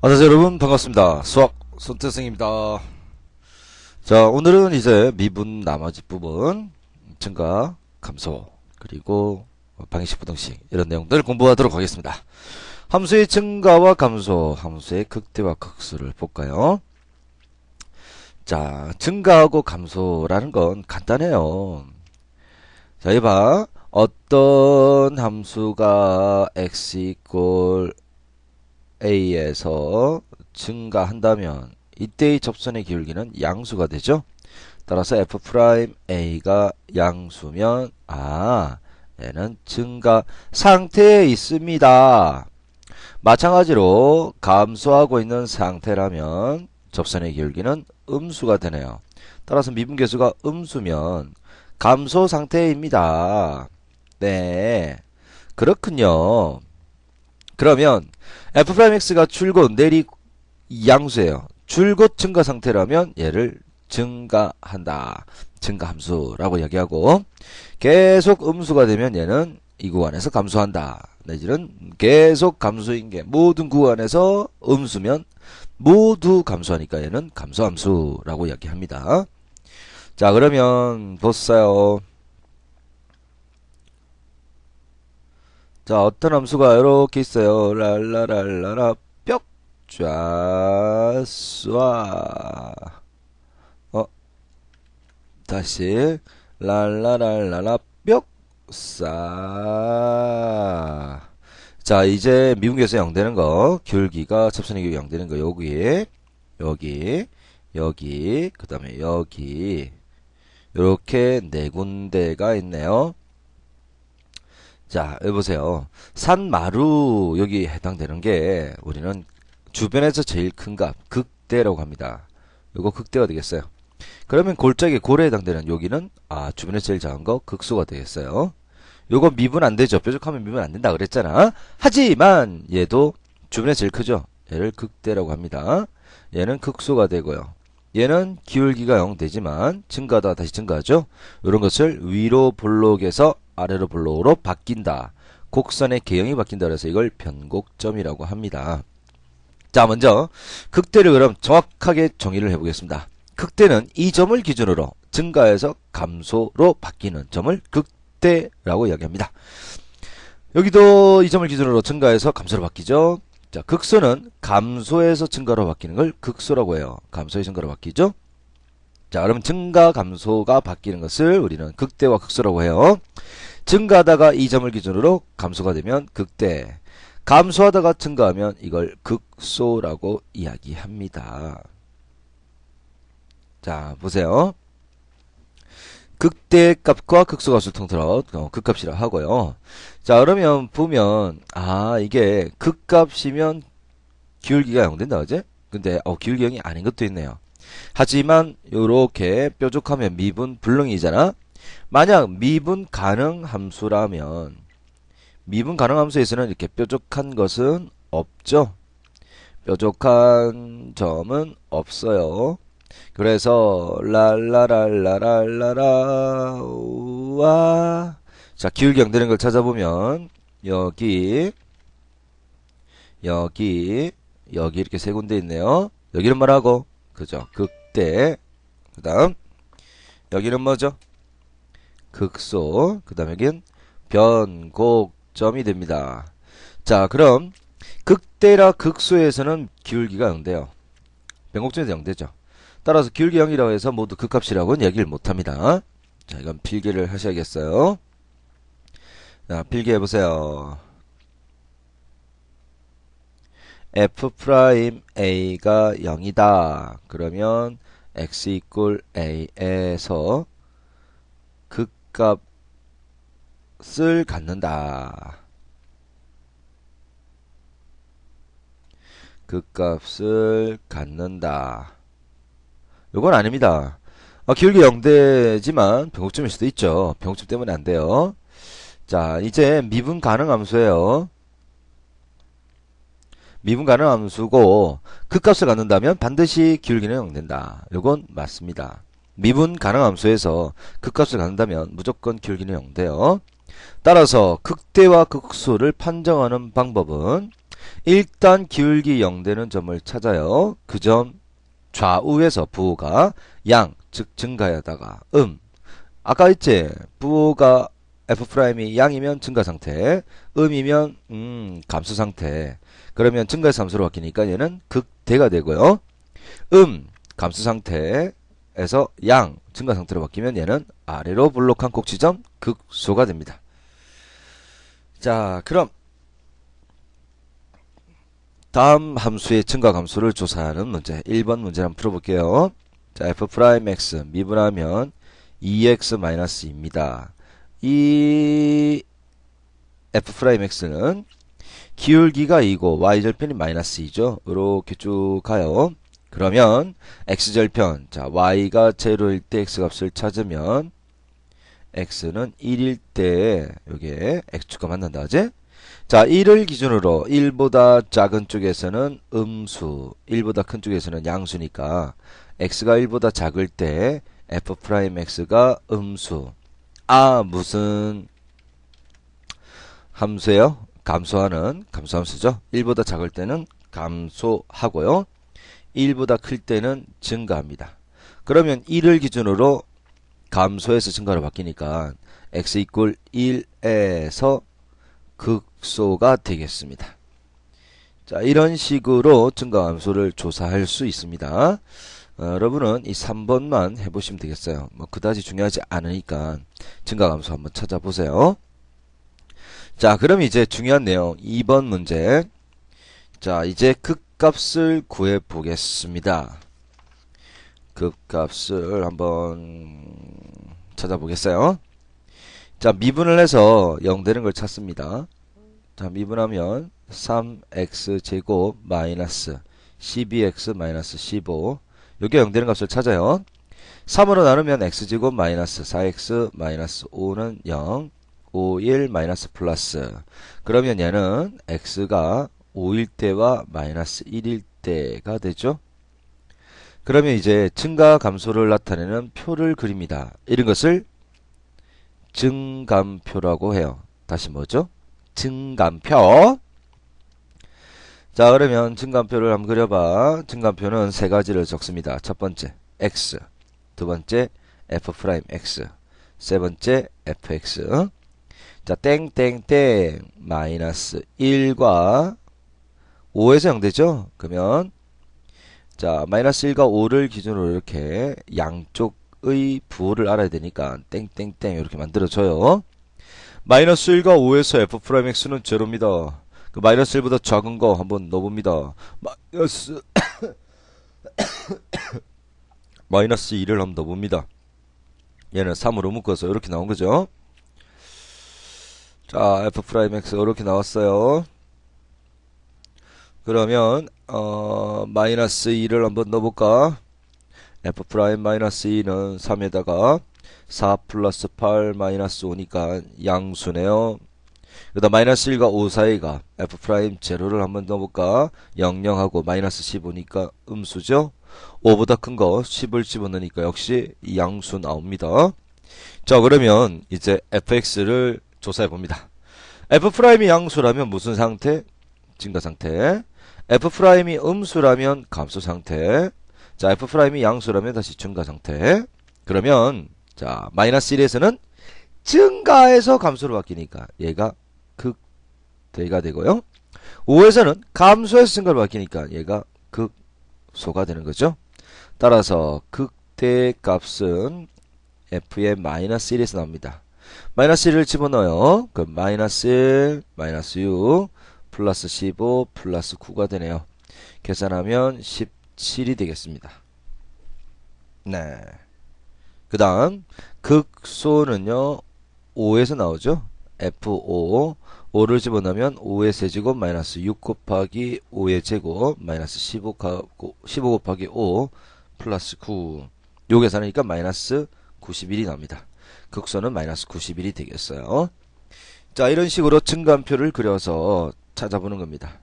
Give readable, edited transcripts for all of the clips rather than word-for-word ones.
안녕하세요 여러분, 반갑습니다. 수학 손태승입니다. 자, 오늘은 이제 미분 나머지 부분 증가, 감소, 그리고 방정식, 부등식 이런 내용들 공부하도록 하겠습니다. 함수의 증가와 감소, 함수의 극대와 극소를 볼까요? 자, 증가하고 감소라는 건 간단해요. 자, 이봐. 어떤 함수가 x 이꼴 a에서 증가한다면 이때의 접선의 기울기는 양수가 되죠. 따라서 f'a가 양수면 얘는 증가 상태에 있습니다. 마찬가지로 감소하고 있는 상태라면 접선의 기울기는 음수가 되네요. 따라서 미분계수가 음수면 감소 상태입니다. 네, 그렇군요. 그러면 f'x가 줄곧 내리 양수예요. 줄곧 증가 상태라면 얘를 증가한다. 증가함수라고 이야기하고, 계속 음수가 되면 얘는 이 구간에서 감소한다. 내지는 계속 감소인 게 모든 구간에서 음수면 모두 감소하니까 얘는 감소함수라고 이야기합니다. 자, 그러면 보세요. 자, 어떤 함수가 이렇게 있어요. 랄라랄라라 뿅 쫙 다시 랄라랄라라 뿅 쏴. 자, 이제 미분계수 0 되는 거, 기울기가 접선의 기울기 0 되는 거, 여기 그 다음에 여기 요렇게 네 군데가 있네요. 자, 여기 보세요. 산마루 여기 해당되는 게 우리는 주변에서 제일 큰 값, 극대라고 합니다. 요거 극대가 되겠어요. 그러면 골짜기 골에 해당되는 여기는 주변에서 제일 작은 거 극소가 되겠어요. 요거 미분 안 되죠. 뾰족하면 미분 안 된다 그랬잖아. 하지만 얘도 주변에서 제일 크죠. 얘를 극대라고 합니다. 얘는 극소가 되고요. 얘는 기울기가 0 되지만 증가하다가 다시 증가하죠. 이런 것을 위로 볼록에서 아래로 볼록으로 바뀐다. 곡선의 개형이 바뀐다. 그래서 이걸 변곡점이라고 합니다. 자, 먼저 극대를 그럼 정확하게 정의를 해보겠습니다. 극대는 이 점을 기준으로 증가해서 감소로 바뀌는 점을 극대라고 이야기합니다. 여기도 이 점을 기준으로 증가해서 감소로 바뀌죠. 자, 극소는 감소에서 증가로 바뀌는 걸 극소라고 해요. 감소의 증가로 바뀌죠. 자, 그러면 증가, 감소가 바뀌는 것을 우리는 극대와 극소라고 해요. 증가하다가 이 점을 기준으로 감소가 되면 극대, 감소하다가 증가하면 이걸 극소라고 이야기합니다. 자, 보세요. 극대값과 극소값을 통틀어 극값이라 하고요. 자, 그러면 보면 이게 극값이면 기울기가 0 된다 그지? 근데 기울기 0이 아닌 것도 있네요. 하지만 요렇게 뾰족하면 미분 불능이잖아. 만약 미분 가능 함수라면 미분 가능 함수에서는 이렇게 뾰족한 것은 없죠. 뾰족한 점은 없어요. 그래서 랄라랄라랄라라 와. 자, 기울기 0 되는 걸 찾아보면 여기 이렇게 세 군데 있네요. 여기는 뭐라고? 그죠? 극대. 그 다음 여기는 뭐죠? 극소. 그 다음 여긴 변곡점이 됩니다. 자, 그럼 극대라 극소에서는 기울기가 0 돼요. 변곡점에서 0 되죠. 따라서 기울기 0이라고 해서 모두 극값이라고는 얘기를 못합니다. 자, 이건 필기를 하셔야겠어요. 자, 필기해보세요. f'a가 0이다. 그러면 x 이꼴 a에서 극값을 갖는다. 극값을 갖는다. 요건 아닙니다. 기울기 0 되지만 변곡점일 수도 있죠. 변곡점 때문에 안 돼요. 자, 이제 미분 가능 함수예요. 미분 가능 함수고 극값을 갖는다면 반드시 기울기는 0 된다. 요건 맞습니다. 미분 가능 함수에서 극값을 갖는다면 무조건 기울기는 0 돼요. 따라서 극대와 극소를 판정하는 방법은 일단 기울기 0되는 점을 찾아요. 그 점 좌우에서 부호가 양, 즉 증가하다가 아까 있지? 부호가 f'이 양이면 증가 상태, 음이면 감소 상태. 그러면 증가에서 함수로 바뀌니까 얘는 극대가 되고요. 감소 상태에서 양, 증가 상태로 바뀌면 얘는 아래로 볼록한 꼭지점 극소가 됩니다. 자, 그럼 다음 함수의 증가 감소를 조사하는 문제 1번 문제 한번 풀어볼게요. 자, f'x 미분하면 2x-2입니다. 이 f'x는 기울기가 2고 y절편이 -2죠. 이렇게 쭉 가요. 그러면 x절편, 자 y가 0일 때 x값을 찾으면 x는 1일 때 여기에 x축과 만난다 하지? 자, 1을 기준으로 1보다 작은 쪽에서는 음수, 1보다 큰 쪽에서는 양수니까 x가 1보다 작을 때 f'x가 음수. 무슨 함수예요? 감소하는 감소함수죠. 1보다 작을 때는 감소하고요. 1보다 클 때는 증가합니다. 그러면 1을 기준으로 감소해서 증가로 바뀌니까 x 이퀄 1에서 극소가 되겠습니다. 자, 이런 식으로 증가함수를 조사할 수 있습니다. 여러분은 이 3번만 해보시면 되겠어요. 뭐 그다지 중요하지 않으니까 증가함수 한번 찾아보세요. 자, 그럼 이제 중요한 내용 2번 문제. 자, 이제 극값을 구해 보겠습니다. 극값을 한번 찾아보겠어요. 자, 미분을 해서 0 되는 걸 찾습니다. 자, 미분하면 3x제곱 마이너스 12x 마이너스 15 여기 0 되는 값을 찾아요. 3으로 나누면 x제곱 마이너스 4x 마이너스 5는 0 5, 1 마이너스 플러스. 그러면 얘는 x가 5일 때와 마이너스 1일 때가 되죠. 그러면 이제 증가 감소를 나타내는 표를 그립니다. 이런 것을 증감표라고 해요. 다시 뭐죠? 증감표. 자, 그러면 증감표를 한번 그려봐. 증감표는 세 가지를 적습니다. 첫 번째 x, 두 번째 f'x, 세 번째 fx. 자, 땡땡땡 마이너스 1과 5에서 0 되죠? 그러면 자, 마이너스 1과 5를 기준으로 이렇게 양쪽의 부호를 알아야 되니까 땡땡땡 이렇게 만들어줘요. 마이너스 1과 5에서 f'x는 제로입니다. 그 마이너스 1보다 작은 거 한번 넣어봅니다. 마이너스 2를 한번 넣어봅니다. 얘는 3으로 묶어서 이렇게 나온 거죠. 자, f'x 이렇게 나왔어요. 그러면 마이너스 2를 한번 넣어볼까? f'-2는 3에다가 4 플러스 8 마이너스 5니까 양수네요. 그 다음 마이너스 1과 5 사이가 f'0를 한번 넣어볼까? 0, 0하고 마이너스 15니까 음수죠. 5보다 큰 거 10을 집어넣으니까 역시 양수 나옵니다. 자, 그러면 이제 fx를 조사해봅니다. f'이 양수라면 무슨 상태? 증가 상태. f'이 음수라면 감소 상태. 자, f'이 양수라면 다시 증가 상태. 그러면 자, 마이너스 1에서는 증가해서 감소로 바뀌니까 얘가 극대가 되고요. 5에서는 감소해서 증가로 바뀌니까 얘가 극소가 되는 거죠. 따라서 극대 값은 f의 마이너스 1에서 나옵니다. 마이너스 1을 집어넣어요. 그럼 마이너스 1, 마이너스 6, 플러스 15, 플러스 9가 되네요. 계산하면 17이 되겠습니다. 네. 그 다음 극소는요 5에서 나오죠. f5 5를 집어넣으면 5의 세제곱 마이너스 6 곱하기 5의 제곱 마이너스 15 곱하기 5 플러스 9 요 계산하니까 마이너스 91이 나옵니다. 극소는 마이너스 91이 되겠어요. 자, 이런 식으로 증감표를 그려서 찾아보는 겁니다.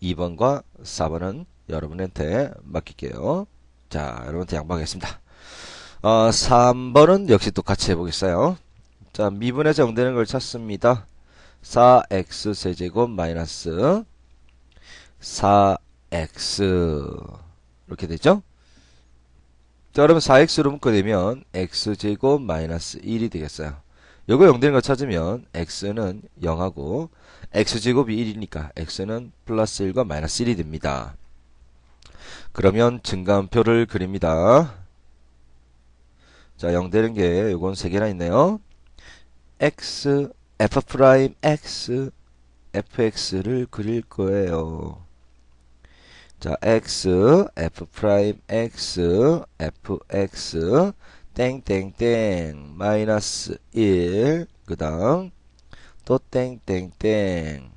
2번과 4번은 여러분한테 맡길게요. 자, 여러분한테 양보하겠습니다. 3번은 역시 똑같이 해보겠어요. 자, 미분에서 0 되는 걸 찾습니다. 4x 세제곱 마이너스 4x 이렇게 되죠? 자, 그러면 4x로 묶어내면 x제곱 마이너스 1이 되겠어요. 요거 0 되는 거 찾으면 x는 0하고 x제곱이 1이니까 x는 플러스 1과 마이너스 1이 됩니다. 그러면 증가함표를 그립니다. 자, 0 되는 게 요건 3개나 있네요. x, f'x, fx를 그릴 거예요. 자, x, f'x, fx, 땡땡땡, 마이너스 1, 그 다음, 또 땡땡땡,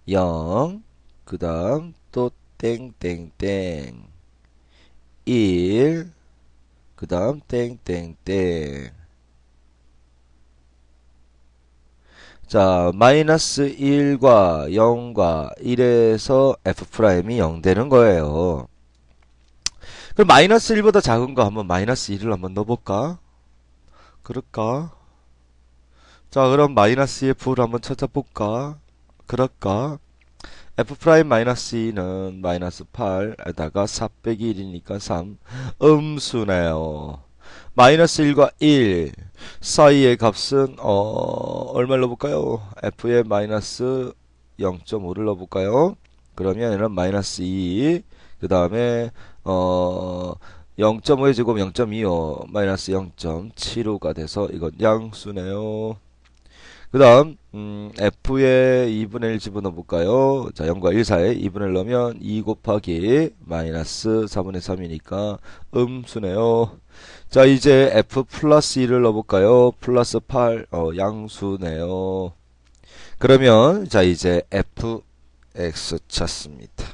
0, 그 다음, 또 땡땡땡, 1, 그 다음, 땡땡땡. 자, 마이너스 1과 0과 1에서 f'이 0 되는 거예요. 그럼 마이너스 1보다 작은 거 한번 마이너스 1을 한번 넣어볼까? 그럴까? 자, 그럼 마이너스 f를 한번 찾아볼까? 그럴까? f' 마이너스 2는 마이너스 8에다가 4 빼기 1이니까 3. 음수네요. 마이너스 1과 1 사이의 값은 얼마를 넣어볼까요? f의 마이너스 0.5를 넣어볼까요? 그러면 얘는 마이너스 2, 그 다음에 0.5의 제곱 0.25 마이너스 0.75가 돼서 이건 양수네요. 그 다음 f의 2분의 1 집어넣어 볼까요? 자, 0과 1 사이에 2분의 1 넣으면 2 곱하기 마이너스 4분의 3이니까 음수네요. 자, 이제 f 플러스 2를 넣어볼까요? 플러스 8 양수네요. 그러면 자, 이제 fx 찾습니다.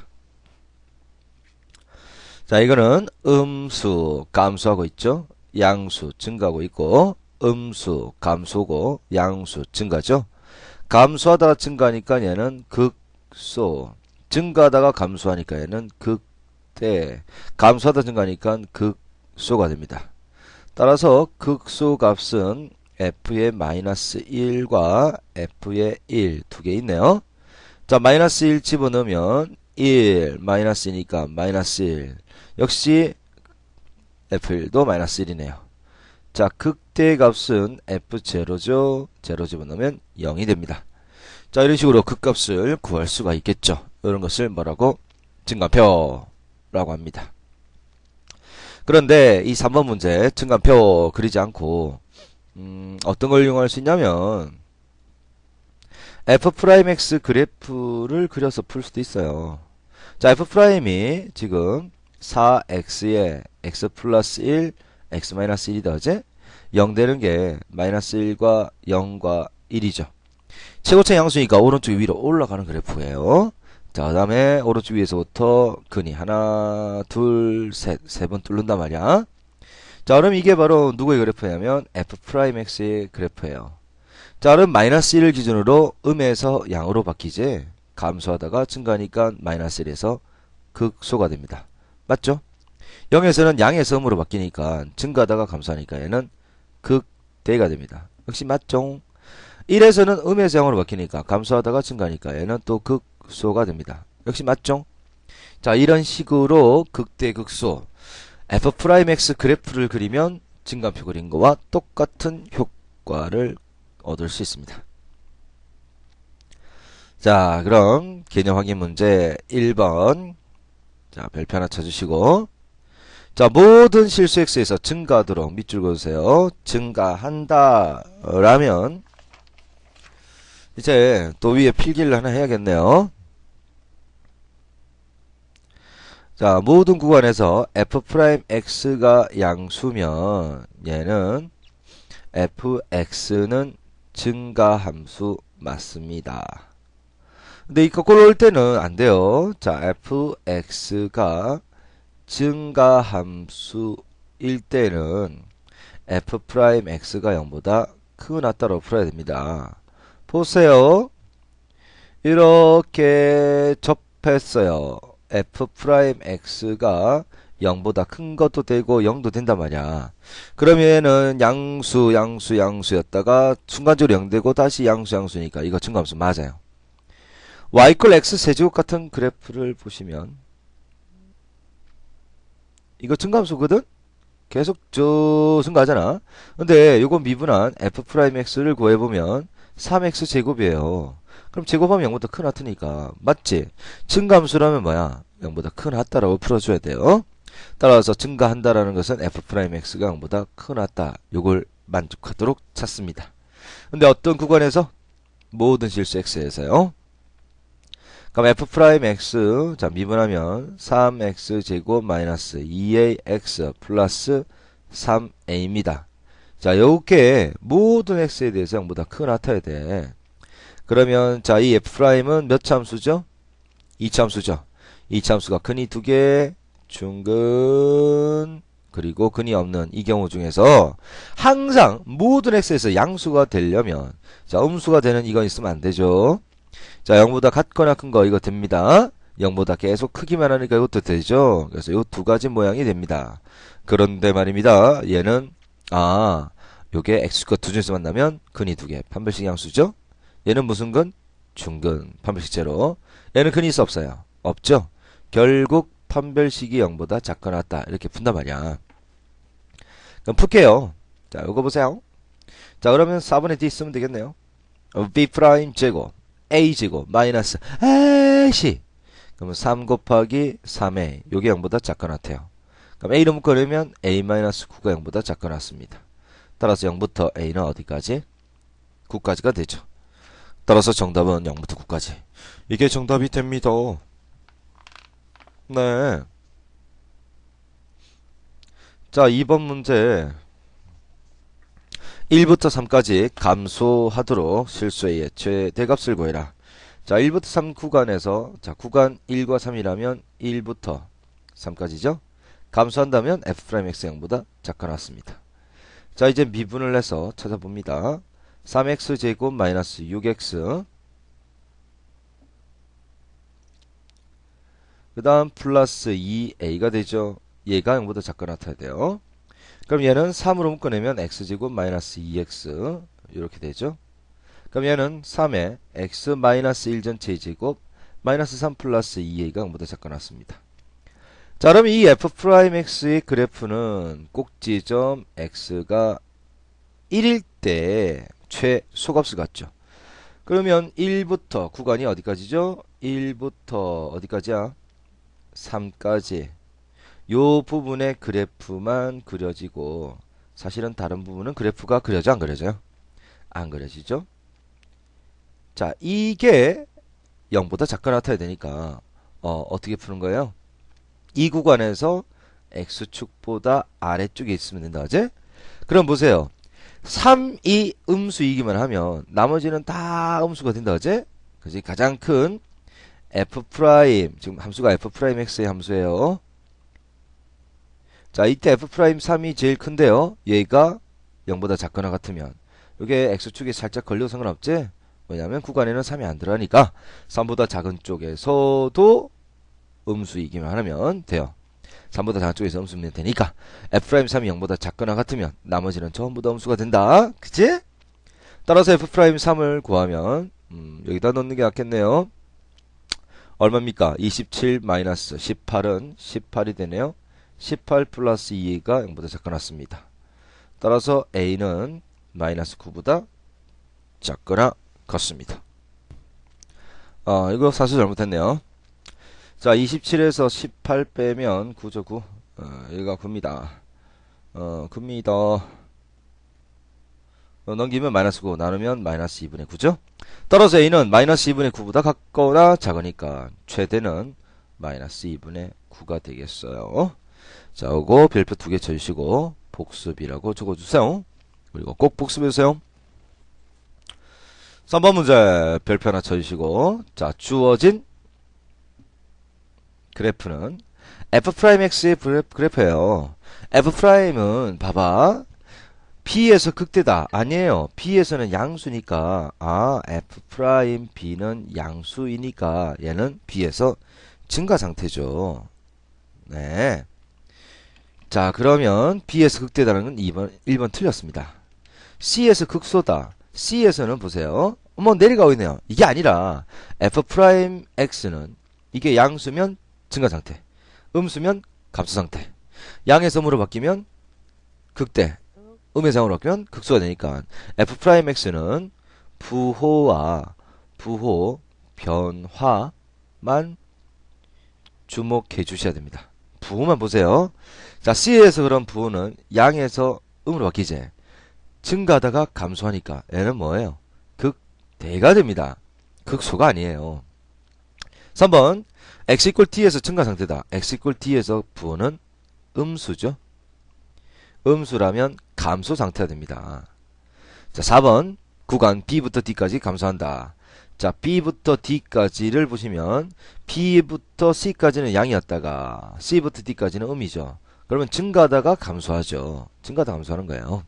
자, 이거는 음수 감소하고 있죠. 양수 증가하고 있고, 음수 감소고 양수 증가죠. 감소하다가 증가하니까 얘는 극소, 증가하다가 감소하니까 얘는 극대, 감소하다 증가하니까 극소가 됩니다. 따라서 극소 값은 f의 마이너스 1과 f의 1 두 개 있네요. 자, 마이너스 1 집어넣으면 1 마이너스니까 마이너스 1, 역시 f1도 마이너스 1이네요. 자, 극대의 값은 f0죠. 0 집어넣으면 0이 됩니다. 자, 이런 식으로 극값을 구할 수가 있겠죠. 이런 것을 뭐라고? 증가표라고 합니다. 그런데 이 3번 문제 증가표 그리지 않고 어떤 걸 이용할 수 있냐면 f'x 그래프를 그려서 풀 수도 있어요. 자, f'이 지금 4x에 x 플러스 1, x 마이너스 1이 더하지? 0 되는 게 마이너스 1과 0과 1이죠. 최고차 양수니까 오른쪽 위로 올라가는 그래프예요. 자, 그 다음에 오른쪽 위에서부터 근이 하나, 둘, 셋, 세 번 뚫는단 말이야. 자, 그럼 이게 바로 누구의 그래프냐면 f'x의 그래프예요. 자, 그럼 마이너스 1을 기준으로 음에서 양으로 바뀌지. 감소하다가 증가하니까 마이너스 1에서 극소가 됩니다. 맞죠? 0에서는 양에서 음으로 바뀌니까 증가하다가 감소하니까 얘는 극대가 됩니다. 역시 맞죠? 1에서는 음에서 양으로 바뀌니까 감소하다가 증가하니까 얘는 또 극소가 됩니다. 역시 맞죠? 자, 이런 식으로 극대 극소 f'x 그래프를 그리면 증가표 그린 거와 똑같은 효과를 얻을 수 있습니다. 자, 그럼 개념 확인 문제 1번. 자, 별표 하나 쳐주시고. 자, 모든 실수 x에서 증가하도록 밑줄 그어주세요. 증가한다 라면 이제 또 위에 필기를 하나 해야겠네요. 자, 모든 구간에서 f'x가 양수면 얘는 fx는 증가함수 맞습니다. 근데 이 거꾸로 올 때는 안 돼요. 자, fx가 증가함수일 때는 f'x가 0보다 크거나 따로 풀어야 됩니다. 보세요. 이렇게 접했어요. f'x가 0보다 큰 것도 되고 0도 된단 말이야. 그러면은 양수였다가 순간적으로 0 되고 다시 양수니까 이거 증가함수 맞아요. y 이퀄 x 세제곱 같은 그래프를 보시면 이거 증가함수거든? 계속 증가하잖아. 근데 요거 미분한 f'x를 구해보면 3x 제곱이에요. 그럼 제곱하면 0보다 큰 하트니까 맞지? 증가함수라면 뭐야? 0보다 큰 하다라고 풀어줘야 돼요. 따라서 증가한다라는 것은 f'x가 0보다 큰 하다. 요걸 만족하도록 찾습니다. 근데 어떤 구간에서? 모든 실수 x에서요. 그럼 f'x 자 미분하면 3x 제곱 마이너스 2ax 플러스 3a입니다. 자 요게 모든 x에 대해서 0보다 큰 하타야 돼. 그러면 자 이 f'은 몇 참수죠? 2참수죠. 2참수가 근이 2개, 중근 그리고 근이 없는 이 경우 중에서 항상 모든 x에서 양수가 되려면 자 음수가 되는 이건 있으면 안 되죠. 자 0보다 같거나 큰 거 이거 됩니다. 0보다 계속 크기만 하니까 이것도 되죠. 그래서 이 두 가지 모양이 됩니다. 그런데 말입니다. 얘는 요게 x과 두 중에서 만나면 근이 2개 판별식 양수죠. 얘는 무슨 근? 중근 판별식제로. 얘는 근이 있어 없어요? 없죠. 결국 판별식이 0보다 작거나 같다 이렇게 푼단 말이야. 그럼 풀게요. 자 요거 보세요. 자 그러면 4분의 d 쓰면 되겠네요. b 프라임 제곱 a 제곱 마이너스 ac 그러면 3 곱하기 3a 요게 0보다 작거나 같아요. 그럼 a를 묶어내면 a 마이너스 9가 0보다 작거나 같습니다. 따라서 0부터 a는 어디까지? 9까지가 되죠. 따라서 정답은 0부터 9까지. 이게 정답이 됩니다. 네. 자 2번 문제 1부터 3까지 감소하도록 실수의 최대값을 구해라. 자 1부터 3 구간에서 자 구간 1과 3이라면 1부터 3까지죠. 감소한다면 f'x 0보다 작거나 같습니다. 자 이제 미분을 해서 찾아봅니다. 3x 제곱 마이너스 6x 그 다음 플러스 2a가 되죠. 얘가 0보다 작거나 같아야 돼요. 그럼 얘는 3으로 묶어내면 x제곱 마이너스 2x 이렇게 되죠. 그럼 얘는 3에 x 마이너스 1 전체 제곱 마이너스 3 플러스 2a가 0보다 작거나 같습니다. 자 그럼 이 f'x의 그래프는 꼭지점 x가 1일 때 최소값을 갖죠. 그러면 1부터 구간이 어디까지죠? 1부터 어디까지야? 3까지 요 부분의 그래프만 그려지고 사실은 다른 부분은 그래프가 그려져 안 그려져요? 안 그려지죠? 자 이게 0보다 작거나 같아야 되니까 어떻게 푸는 거예요? 이 구간에서 x축보다 아래쪽에 있으면 된다 하지? 그럼 보세요. 3이 음수이기만 하면 나머지는 다 음수가 된다 하지? 그지? 가장 큰 f 프라임 지금 함수가 f 프라임 x의 함수예요. 자 이때 f'3이 제일 큰데요. 얘가 0보다 작거나 같으면 이게 x축이 살짝 걸려도 상관없지? 왜냐면 구간에는 3이 안 들어가니까 3보다 작은 쪽에서도 음수이기만 하면 돼요. 3보다 작은 쪽에서 음수면 되니까 f'삼이 0보다 작거나 같으면 나머지는 전부 다 음수가 된다. 그치? 따라서 f'삼을 구하면 여기다 넣는 게 낫겠네요. 얼마입니까? 27 마이너스 18은 18이 되네요. 18 플러스 2가 0보다 작거나 같습니다. 따라서 a는 마이너스 9보다 작거나 같습니다. 이거 사실 잘못했네요. 자 27에서 18 빼면 9죠 9. 여기가 9입니다. 9입니다. 넘기면 마이너스 9 나누면 마이너스 2분의 9죠. 따라서 a는 마이너스 2분의 9보다 같거나 작으니까 최대는 마이너스 2분의 9가 되겠어요. 자, 요거 별표 2개 쳐주시고 복습이라고 적어주세요. 그리고 꼭 복습해주세요. 3번 문제 별표 하나 쳐주시고 자 주어진 그래프는 f'x의 그래프예요. f'은 봐봐 b에서 극대다. 아니에요. b에서는 양수니까 f'b는 양수이니까 얘는 b에서 증가 상태죠. 네. 자, 그러면 B에서 극대다는 건 1번 틀렸습니다. C에서 극소다. C에서는 보세요. 내려가고 있네요. 이게 아니라 F'X는 이게 양수면 증가상태, 음수면 감소상태. 양에서 음으로 바뀌면 극대, 음에서 양으로 바뀌면 극소가 되니까 F'X는 부호와 부호 변화만 주목해 주셔야 됩니다. 부호만 보세요. 자, C에서 그런 부호는 양에서 음으로 바뀌지. 증가하다가 감소하니까 얘는 뭐예요? 극대가 됩니다. 극소가 아니에요. 3번 x equal t에서 증가 상태다. x equal t에서 부호는 음수죠. 음수라면 감소 상태가 됩니다. 자, 4번 구간 B부터 D까지 감소한다. 자, B부터 D까지를 보시면 B부터 C까지는 양이었다가 C부터 D까지는 음이죠. 그러면 증가하다가 감소하죠. 증가하다가 감소하는 거예요.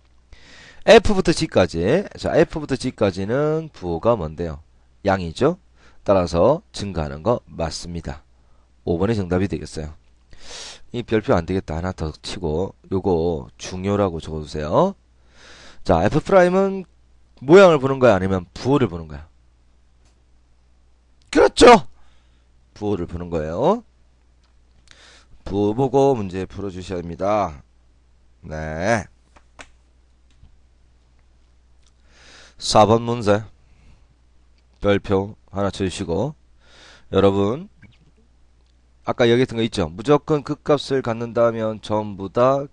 F부터 G까지. 자, F부터 G까지는 부호가 뭔데요? 양이죠. 따라서 증가하는 거 맞습니다. 5번이 정답이 되겠어요. 이 별표 안 되겠다. 하나 더 치고 요거 중요라고 적어주세요. 자, F'은 모양을 보는 거야? 아니면 부호를 보는 거야? 그렇죠! 부호를 보는 거예요. 부호 보고 문제 풀어주셔야 합니다. 네. 4번 문제. 별표 하나 쳐주시고. 여러분, 아까 여기 했던 거 있죠? 무조건 극값을 갖는다면 전부 다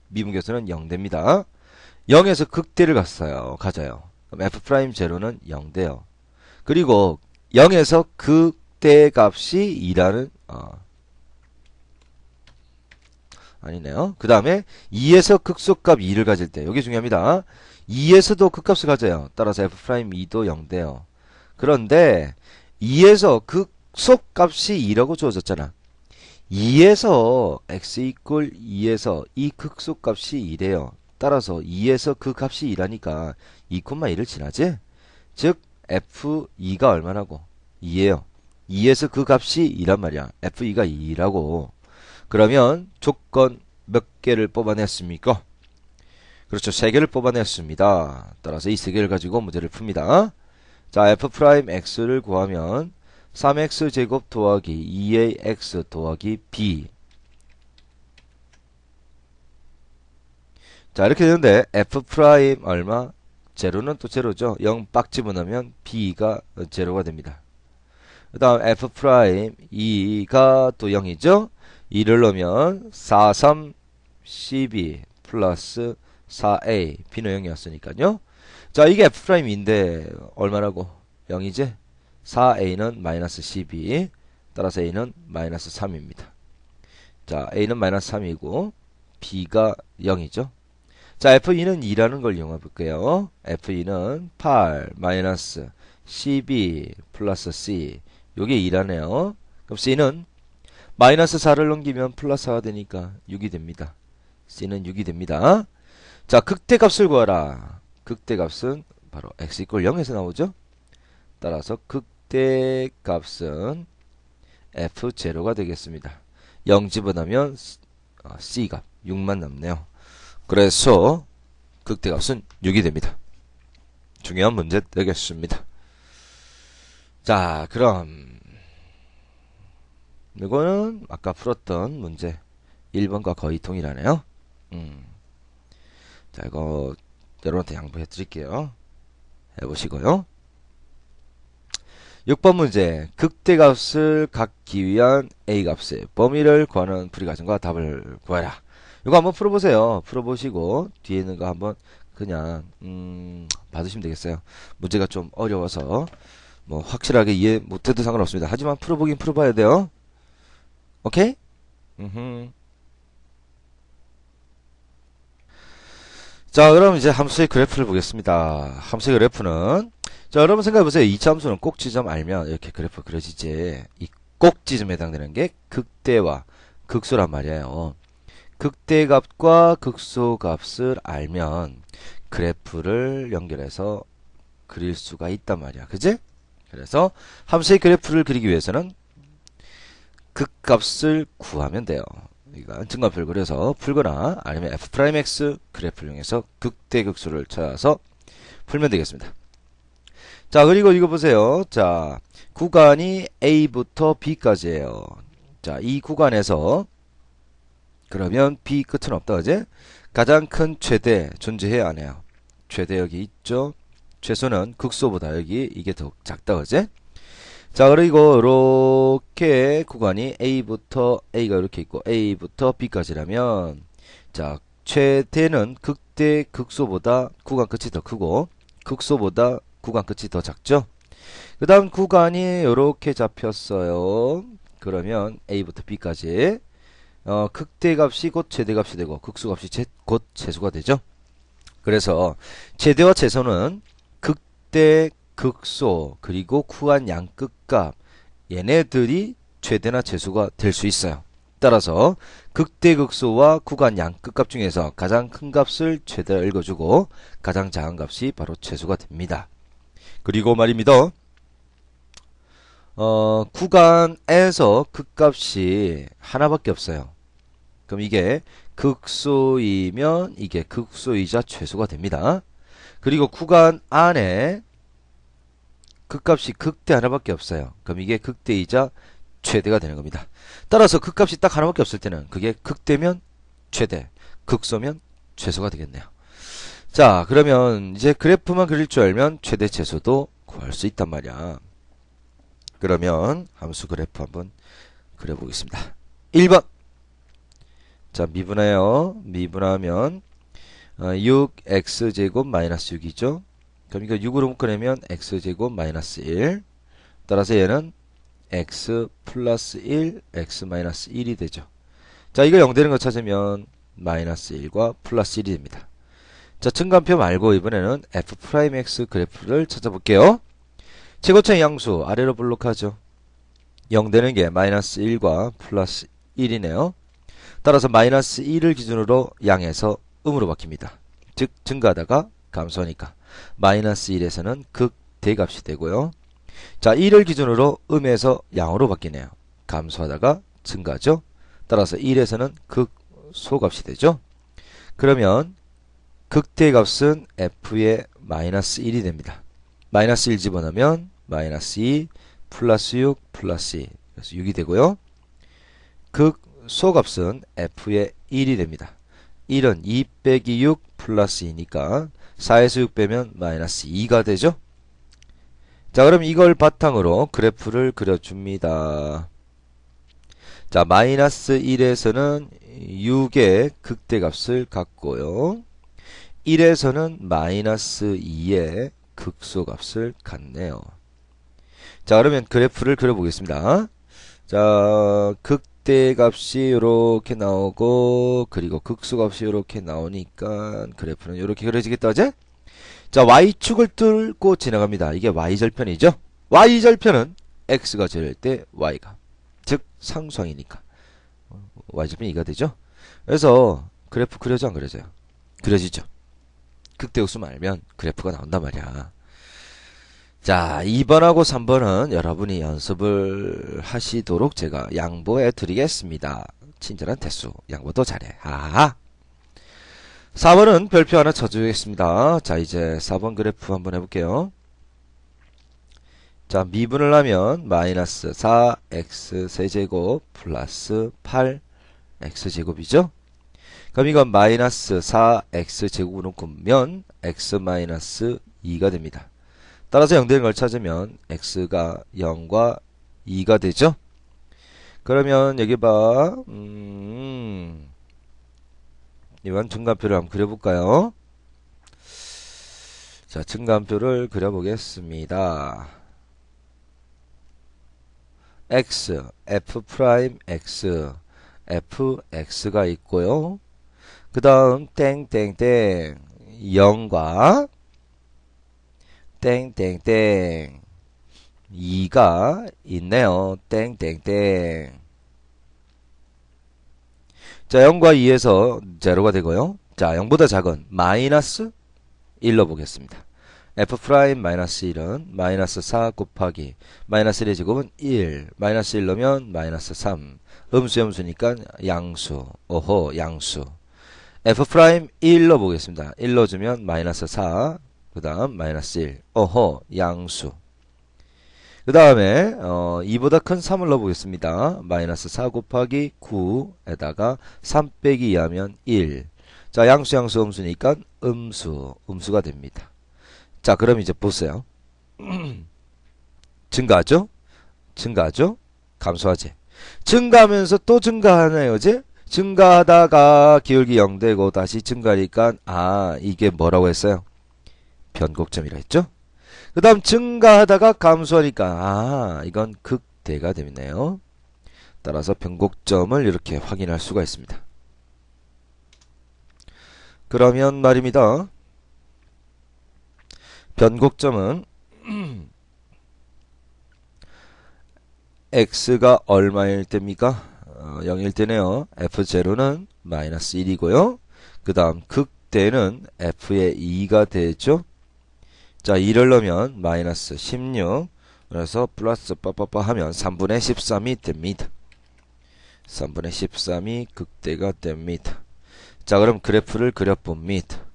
미분계수는 0됩니다. 0에서 극대를 가져요. 그럼 F'제로는 0돼요. 그리고 0에서 극대 값이 2라는 아니네요. 그 다음에 2에서 극소값 2를 가질 때 여기 중요합니다. 2에서도 극값을 가져요. 따라서 F'E도 0돼요. 그런데 2에서 극소값이 2라고 주어졌잖아. 2에서 x equal 2에서 이 극소값이 2래요. 따라서 2에서 그 값이 2라니까 2,1을 지나지? 즉 F2가 얼마라고? 2예요. 2에서 그 값이 2란 말이야. F2가 2라고. 그러면 조건 몇 개를 뽑아냈습니까? 그렇죠. 3개를 뽑아냈습니다. 따라서 이 3개를 가지고 문제를 풉니다. 자, F'X를 구하면 3x 제곱 더하기 2ax 더하기 b. 자, 이렇게 되는데 F' 얼마? 제로는 또 제로죠. 0 빡 집어넣으면 b가 제로가 됩니다. 그 다음 F' 2가 또 0이죠. 2를 넣으면 4, 3, 12 플러스 4a b는 0이었으니까요. 자, 이게 F'인데 얼마라고? 0이지? 4a는 마이너스 12. 따라서 a는 마이너스 3입니다. 자, a는 마이너스 3이고 b가 0이죠. 자, F2는 2라는 걸 이용해 볼게요. F2는 8 마이너스 12 플러스 C. 요게 2라네요. 그럼 C는 마이너스 4를 넘기면 플러스 4가 되니까 6이 됩니다. C는 6이 됩니다. 자, 극대값을 구하라. 극대값은 바로 x 이퀄 0에서 나오죠. 따라서 극대값은 F0가 되겠습니다. 0 집어넣으면 C값 6만 남네요. 그래서 극대값은 6이 됩니다. 중요한 문제 되겠습니다. 자, 그럼 이거는 아까 풀었던 문제 1번과 거의 동일하네요. 자, 이거 여러분한테 양보해 드릴게요. 해보시고요. 6번 문제. 극대값을 갖기 위한 A값의 범위를 구하는 풀이과정과 답을 구하라. 이거 한번 풀어보세요. 풀어보시고 뒤에 있는 거 한번 그냥 받으시면 되겠어요. 문제가 좀 어려워서 뭐 확실하게 이해 못해도 상관없습니다. 하지만 풀어보긴 풀어봐야 돼요. 오케이? 자, 그럼 이제 함수의 그래프를 보겠습니다. 함수의 그래프는 자, 여러분 생각해보세요. 이차 함수는 꼭지점 알면 이렇게 그래프 그려지지. 이 꼭지점에 해당되는 게 극대와 극소란 말이에요. 극대값과 극소값을 알면 그래프를 연결해서 그릴 수가 있단 말이야. 그지? 그래서 함수의 그래프를 그리기 위해서는 극값을 구하면 돼요. 그러니까 증가표를 그려서 풀거나 아니면 f'x 그래프를 이용해서 극대극소를 찾아서 풀면 되겠습니다. 자, 그리고 이거 보세요. 자, 구간이 A부터 B까지예요. 자, 이 구간에서 그러면 B 끝은 없다, 그제? 가장 큰 최대 존재해야 안 해요? 최대 여기 있죠? 최소는 극소보다 여기 이게 더 작다, 그제? 자, 그리고 이렇게 구간이 A부터 A가 이렇게 있고 A부터 B까지라면 자, 최대는 극대 극소보다 구간 끝이 더 크고 극소보다 구간 끝이 더 작죠? 그 다음 구간이 이렇게 잡혔어요. 그러면 A부터 B까지 극대값이 곧 최대값이 되고 극소값이 곧 최소가 되죠. 그래서 최대와 최소는 극대, 극소, 그리고 구간 양끝값 얘네들이 최대나 최소가 될 수 있어요. 따라서 극대, 극소와 구간 양끝값 중에서 가장 큰 값을 최대라 읽어주고 가장 작은 값이 바로 최소가 됩니다. 그리고 말입니다. 구간에서 극값이 하나밖에 없어요. 그럼 이게 극소이면 이게 극소이자 최소가 됩니다. 그리고 구간 안에 극값이 극대 하나밖에 없어요. 그럼 이게 극대이자 최대가 되는 겁니다. 따라서 극값이 딱 하나밖에 없을 때는 그게 극대면 최대, 극소면 최소가 되겠네요. 자, 그러면 이제 그래프만 그릴 줄 알면 최대 최소도 구할 수 있단 말이야. 그러면 함수 그래프 한번 그려보겠습니다. 1번. 자, 미분해요. 미분하면 6x제곱 마이너스 6이죠. 그럼 이거 6으로 묶어내면 x제곱 마이너스 1. 따라서 얘는 x 플러스 1, x 마이너스 1이 되죠. 자, 이거 0 되는 거 찾으면 마이너스 1과 플러스 1이 됩니다. 자, 증간표 말고 이번에는 f'x 그래프를 찾아볼게요. 최고차의 양수 아래로 블록하죠. 0 되는 게 마이너스 1과 플러스 1이네요. 따라서 마이너스 1을 기준으로 양에서 음으로 바뀝니다. 즉 증가하다가 감소하니까 마이너스 1에서는 극대값이 되고요. 자, 1을 기준으로 음에서 양으로 바뀌네요. 감소하다가 증가하죠. 따라서 1에서는 극소값이 되죠. 그러면 극대값은 f의 마이너스 1이 됩니다. 마이너스 1 집어넣으면 마이너스 2 플러스 6 플러스 2 그래서 6이 되고요. 극소값은 f의 1이 됩니다. 1은 2 빼기 6 플러스 2니까 4에서 6 빼면 마이너스 2가 되죠. 자, 그럼 이걸 바탕으로 그래프를 그려줍니다. 자, 마이너스 1에서는 6의 극대값을 갖고요. 1에서는 마이너스 2의 극소값을 갖네요. 자, 그러면 그래프를 그려보겠습니다. 자, 극대값이 이렇게 나오고 그리고 극소값이 이렇게 나오니까 그래프는 이렇게 그려지겠다, 어제? 자, y축을 뚫고 지나갑니다. 이게 y절편이죠. y절편은 x가 제일 때 y가 즉 상수항이니까 y절편이 2가 되죠. 그래서 그래프 그려져 안 그려져요? 그려지죠. 극대극소만 알면 그래프가 나온단 말이야. 자, 2번하고 3번은 여러분이 연습을 하시도록 제가 양보해 드리겠습니다. 친절한 태수 양보도 잘해. 하하. 4번은 별표 하나 쳐주겠습니다. 자, 이제 4번 그래프 한번 해볼게요. 자, 미분을 하면 마이너스 4x 세제곱 플러스 8x제곱이죠. 그럼 이건 마이너스 4x 제곱으로 묶으면 x 마이너스 2가 됩니다. 따라서 0 되는 걸 찾으면 x가 0과 2가 되죠. 그러면 여기 봐. 이번 증간표를 한번 그려볼까요? 자, 증간표를 그려보겠습니다. x, f'x, fx가 있고요. 그 다음 땡땡땡 0과 땡땡땡 2가 있네요. 땡땡땡. 자, 0과 2에서 제로가 되고요. 자, 0보다 작은 마이너스 1로 보겠습니다. f 프라임 마이너스 1은 마이너스 4 곱하기 마이너스 1의 제곱은 1, 마이너스 1 넣으면 마이너스 3, 음수 음수니까 양수, 오호 양수. f 프라임 1 넣어보겠습니다. 1 넣어주면 마이너스 4, 그 다음 마이너스 1, 오호 양수. 그 다음에 2보다 큰 3을 넣어보겠습니다. 마이너스 4 곱하기 9에다가 3 빼기 2하면 1. 자, 양수 양수 음수니까 음수가 됩니다. 자, 그럼 이제 보세요. 증가하죠? 감소하지? 증가하면서 또 증가하네요, 이제? 증가하다가 기울기 0 되고 다시 증가하니까 이게 뭐라고 했어요? 변곡점이라 했죠? 그 다음 증가하다가 감소하니까 이건 극대가 되네요. 따라서 변곡점을 이렇게 확인할 수가 있습니다. 그러면 말입니다. 변곡점은 x가 얼마일 때입니까? 0일 때네요. f0는 마이너스 1이고요. 그 다음 극대는 f의 2가 되죠. 자, 2를 넣으면 마이너스 16. 그래서 플러스 빠빠빠 하면 3분의 13이 됩니다. 3분의 13이 극대가 됩니다. 자, 그럼 그래프를 그려봅니다.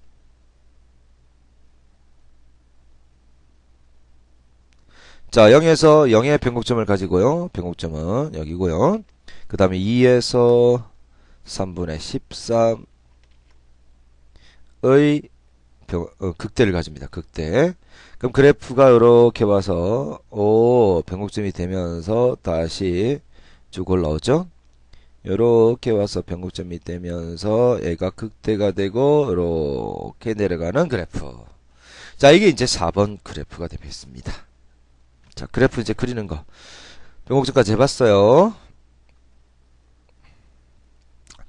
자, 0에서 0의 변곡점을 가지고요. 변곡점은 여기고요. 그 다음에 2에서 3분의 13의 극대를 가집니다. 극대. 그럼 그래프가 이렇게 와서 변곡점이 되면서 다시 쭉 올라오죠. 이렇게 와서 변곡점이 되면서 얘가 극대가 되고 이렇게 내려가는 그래프. 자, 이게 이제 4번 그래프가 되겠습니다. 자, 그래프 이제 그리는 거. 변곡점까지 해봤어요.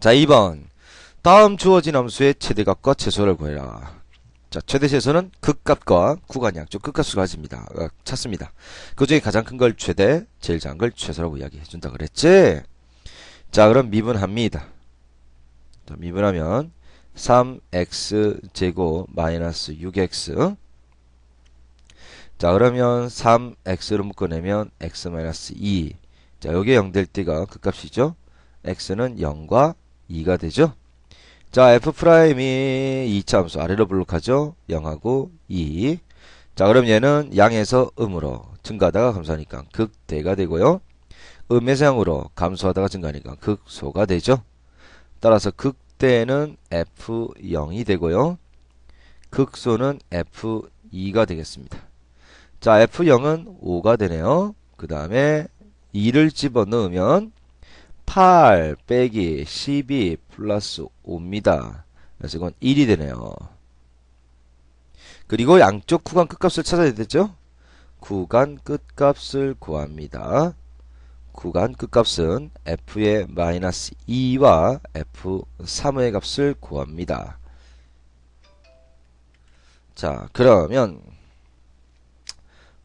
자, 2번. 다음 주어진 함수의 최대값과 최소를 구해라. 자, 최대 최소는 극값과 구간 양쪽 극값을 가집니다. 찾습니다. 그 중에 가장 큰 걸 최대, 제일 작은 걸 최소라고 이야기해 준다 그랬지? 자, 그럼 미분합니다. 자, 미분하면 3x 제곱 마이너스 6x. 자, 그러면 3x를 묶어내면 x 마이너스 2. 자, 여기에 0 될 때가 극값이죠. x는 0과 2가 되죠. 자, f 프라임이 2차 함수 아래로 블록하죠. 0하고 2. 자, 그럼 얘는 양에서 음으로 증가하다가 감소하니까 극대가 되고요. 음에서 양으로 감소하다가 증가하니까 극소가 되죠. 따라서 극대는 f0이 되고요. 극소는 f2가 되겠습니다. 자, f0은 5가 되네요. 그 다음에 2를 집어넣으면 8 빼기 12 플러스 5입니다. 그래서 이건 1이 되네요. 그리고 양쪽 구간 끝값을 찾아야 되죠? 구간 끝값을 구합니다. 구간 끝값은 f의 마이너스 2와 f3의 값을 구합니다. 자, 그러면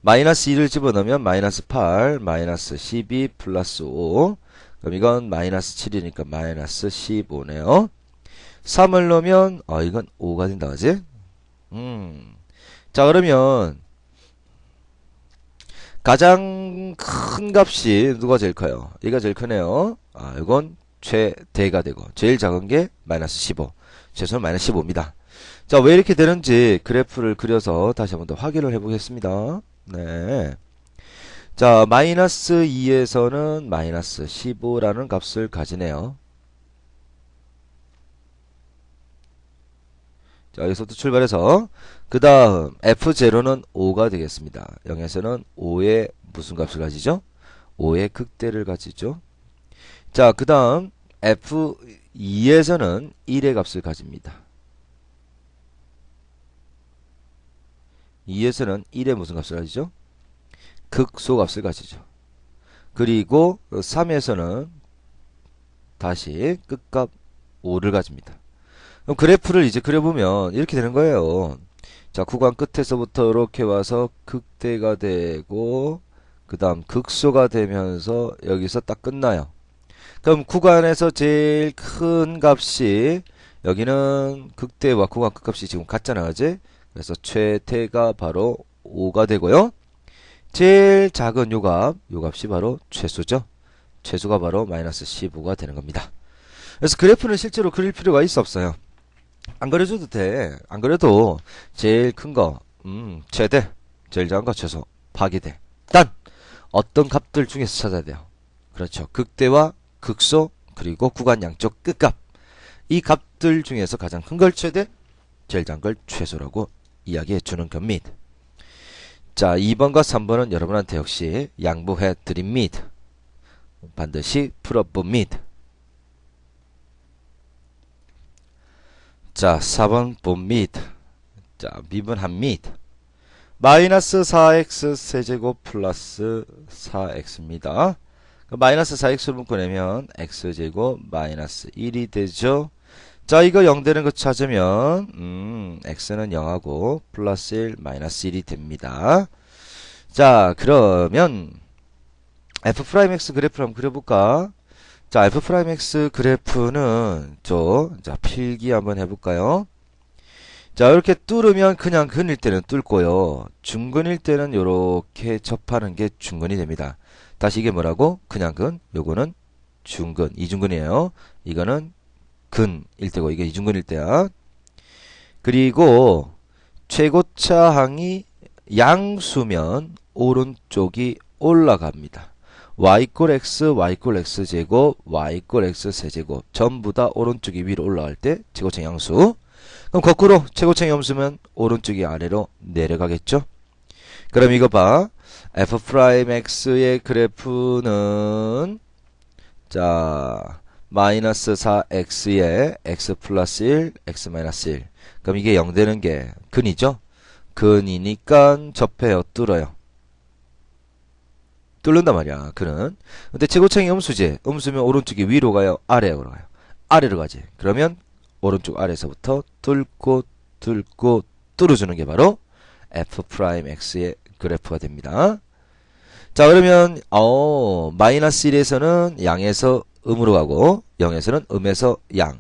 마이너스 2를 집어넣으면 마이너스 8, 마이너스 12 플러스 5. 그럼 이건 마이너스 7이니까 마이너스 15네요. 3을 넣으면 이건 5가 된다 그지? 자, 그러면 가장 큰 값이 누가 제일 커요? 얘가 제일 크네요. 이건 최대가 되고 제일 작은 게 마이너스 15. 최소는 마이너스 15입니다. 자, 왜 이렇게 되는지 그래프를 그려서 다시 한번 더 확인을 해보겠습니다. 네. 자, 마이너스 2에서는 마이너스 15라는 값을 가지네요. 자, 여기서부터 출발해서 그 다음 f0는 5가 되겠습니다. 0에서는 5의 무슨 값을 가지죠? 5의 극대를 가지죠. 자, 그 다음 f2에서는 1의 값을 가집니다. 2에서는 1의 무슨 값을 가지죠? 극소값을 가지죠. 그리고 3에서는 다시 끝값 5를 가집니다. 그럼 그래프를 이제 그려보면 이렇게 되는 거예요. 자, 구간 끝에서부터 이렇게 와서 극대가 되고 그 다음 극소가 되면서 여기서 딱 끝나요. 그럼 구간에서 제일 큰 값이 여기는 극대와 구간 끝값이 지금 같잖아, 그지? 그래서 최대가 바로 5가 되고요. 제일 작은 요값이 바로 최소죠. 최소가 바로 마이너스 15가 되는 겁니다. 그래서 그래프는 실제로 그릴 필요가 있어 없어요? 안 그려줘도 돼. 안 그래도 제일 큰 거, 최대, 제일 작은 거 최소, 파괴돼. 단! 어떤 값들 중에서 찾아야 돼요. 그렇죠. 극대와 극소, 그리고 구간 양쪽 끝값. 이 값들 중에서 가장 큰 걸 최대, 제일 작은 걸 최소라고 이야기해 주는 겁니다. 자, 2번과 3번은 여러분한테 역시 양보해 드립니다. 반드시 풀어봅니다. 자, 4번 봅니다. 자, 미분합니다. 마이너스 4x 세제곱 플러스 4x입니다. 마이너스 4x를 묶어내면 x제곱 마이너스 1이 되죠. 자, 이거 0 되는 거 찾으면 x는 0하고 플러스 1 마이너스 1이 됩니다. 자, 그러면 f'x 그래프를 한번 그려볼까? 자, f'x 그래프는 자, 필기 한번 해볼까요? 자, 이렇게 뚫으면 그냥 근일 때는 뚫고요. 중근일 때는 이렇게 접하는 게 중근이 됩니다. 다시 이게 뭐라고? 그냥 근, 요거는 중근, 이중근이에요. 이거는 근일 때고 이게 이중근일 때야. 그리고 최고차항이 양수면 오른쪽이 올라갑니다. y 꼴 x, y 꼴 x제곱, y 꼴 x 세제곱 전부 다 오른쪽이 위로 올라갈 때 최고차항 양수. 그럼 거꾸로 최고차항이 없으면 오른쪽이 아래로 내려가겠죠. 그럼 이거 봐. f'x의 그래프는 자 마이너스 4x에 x 플러스 1, x 마이너스 1. 그럼 이게 0 되는 게 근이죠. 근이니까 접해요. 뚫어요. 뚫는단 말이야. 근은. 근데 최고차항이 음수지. 음수면 오른쪽이 위로 가요? 아래로 가요? 아래로 가지. 그러면 오른쪽 아래에서부터 뚫고 뚫어주는 게 바로 f'x의 그래프가 됩니다. 자, 그러면 마이너스 1에서는 양에서 음으로 가고 0에서는 음에서 양.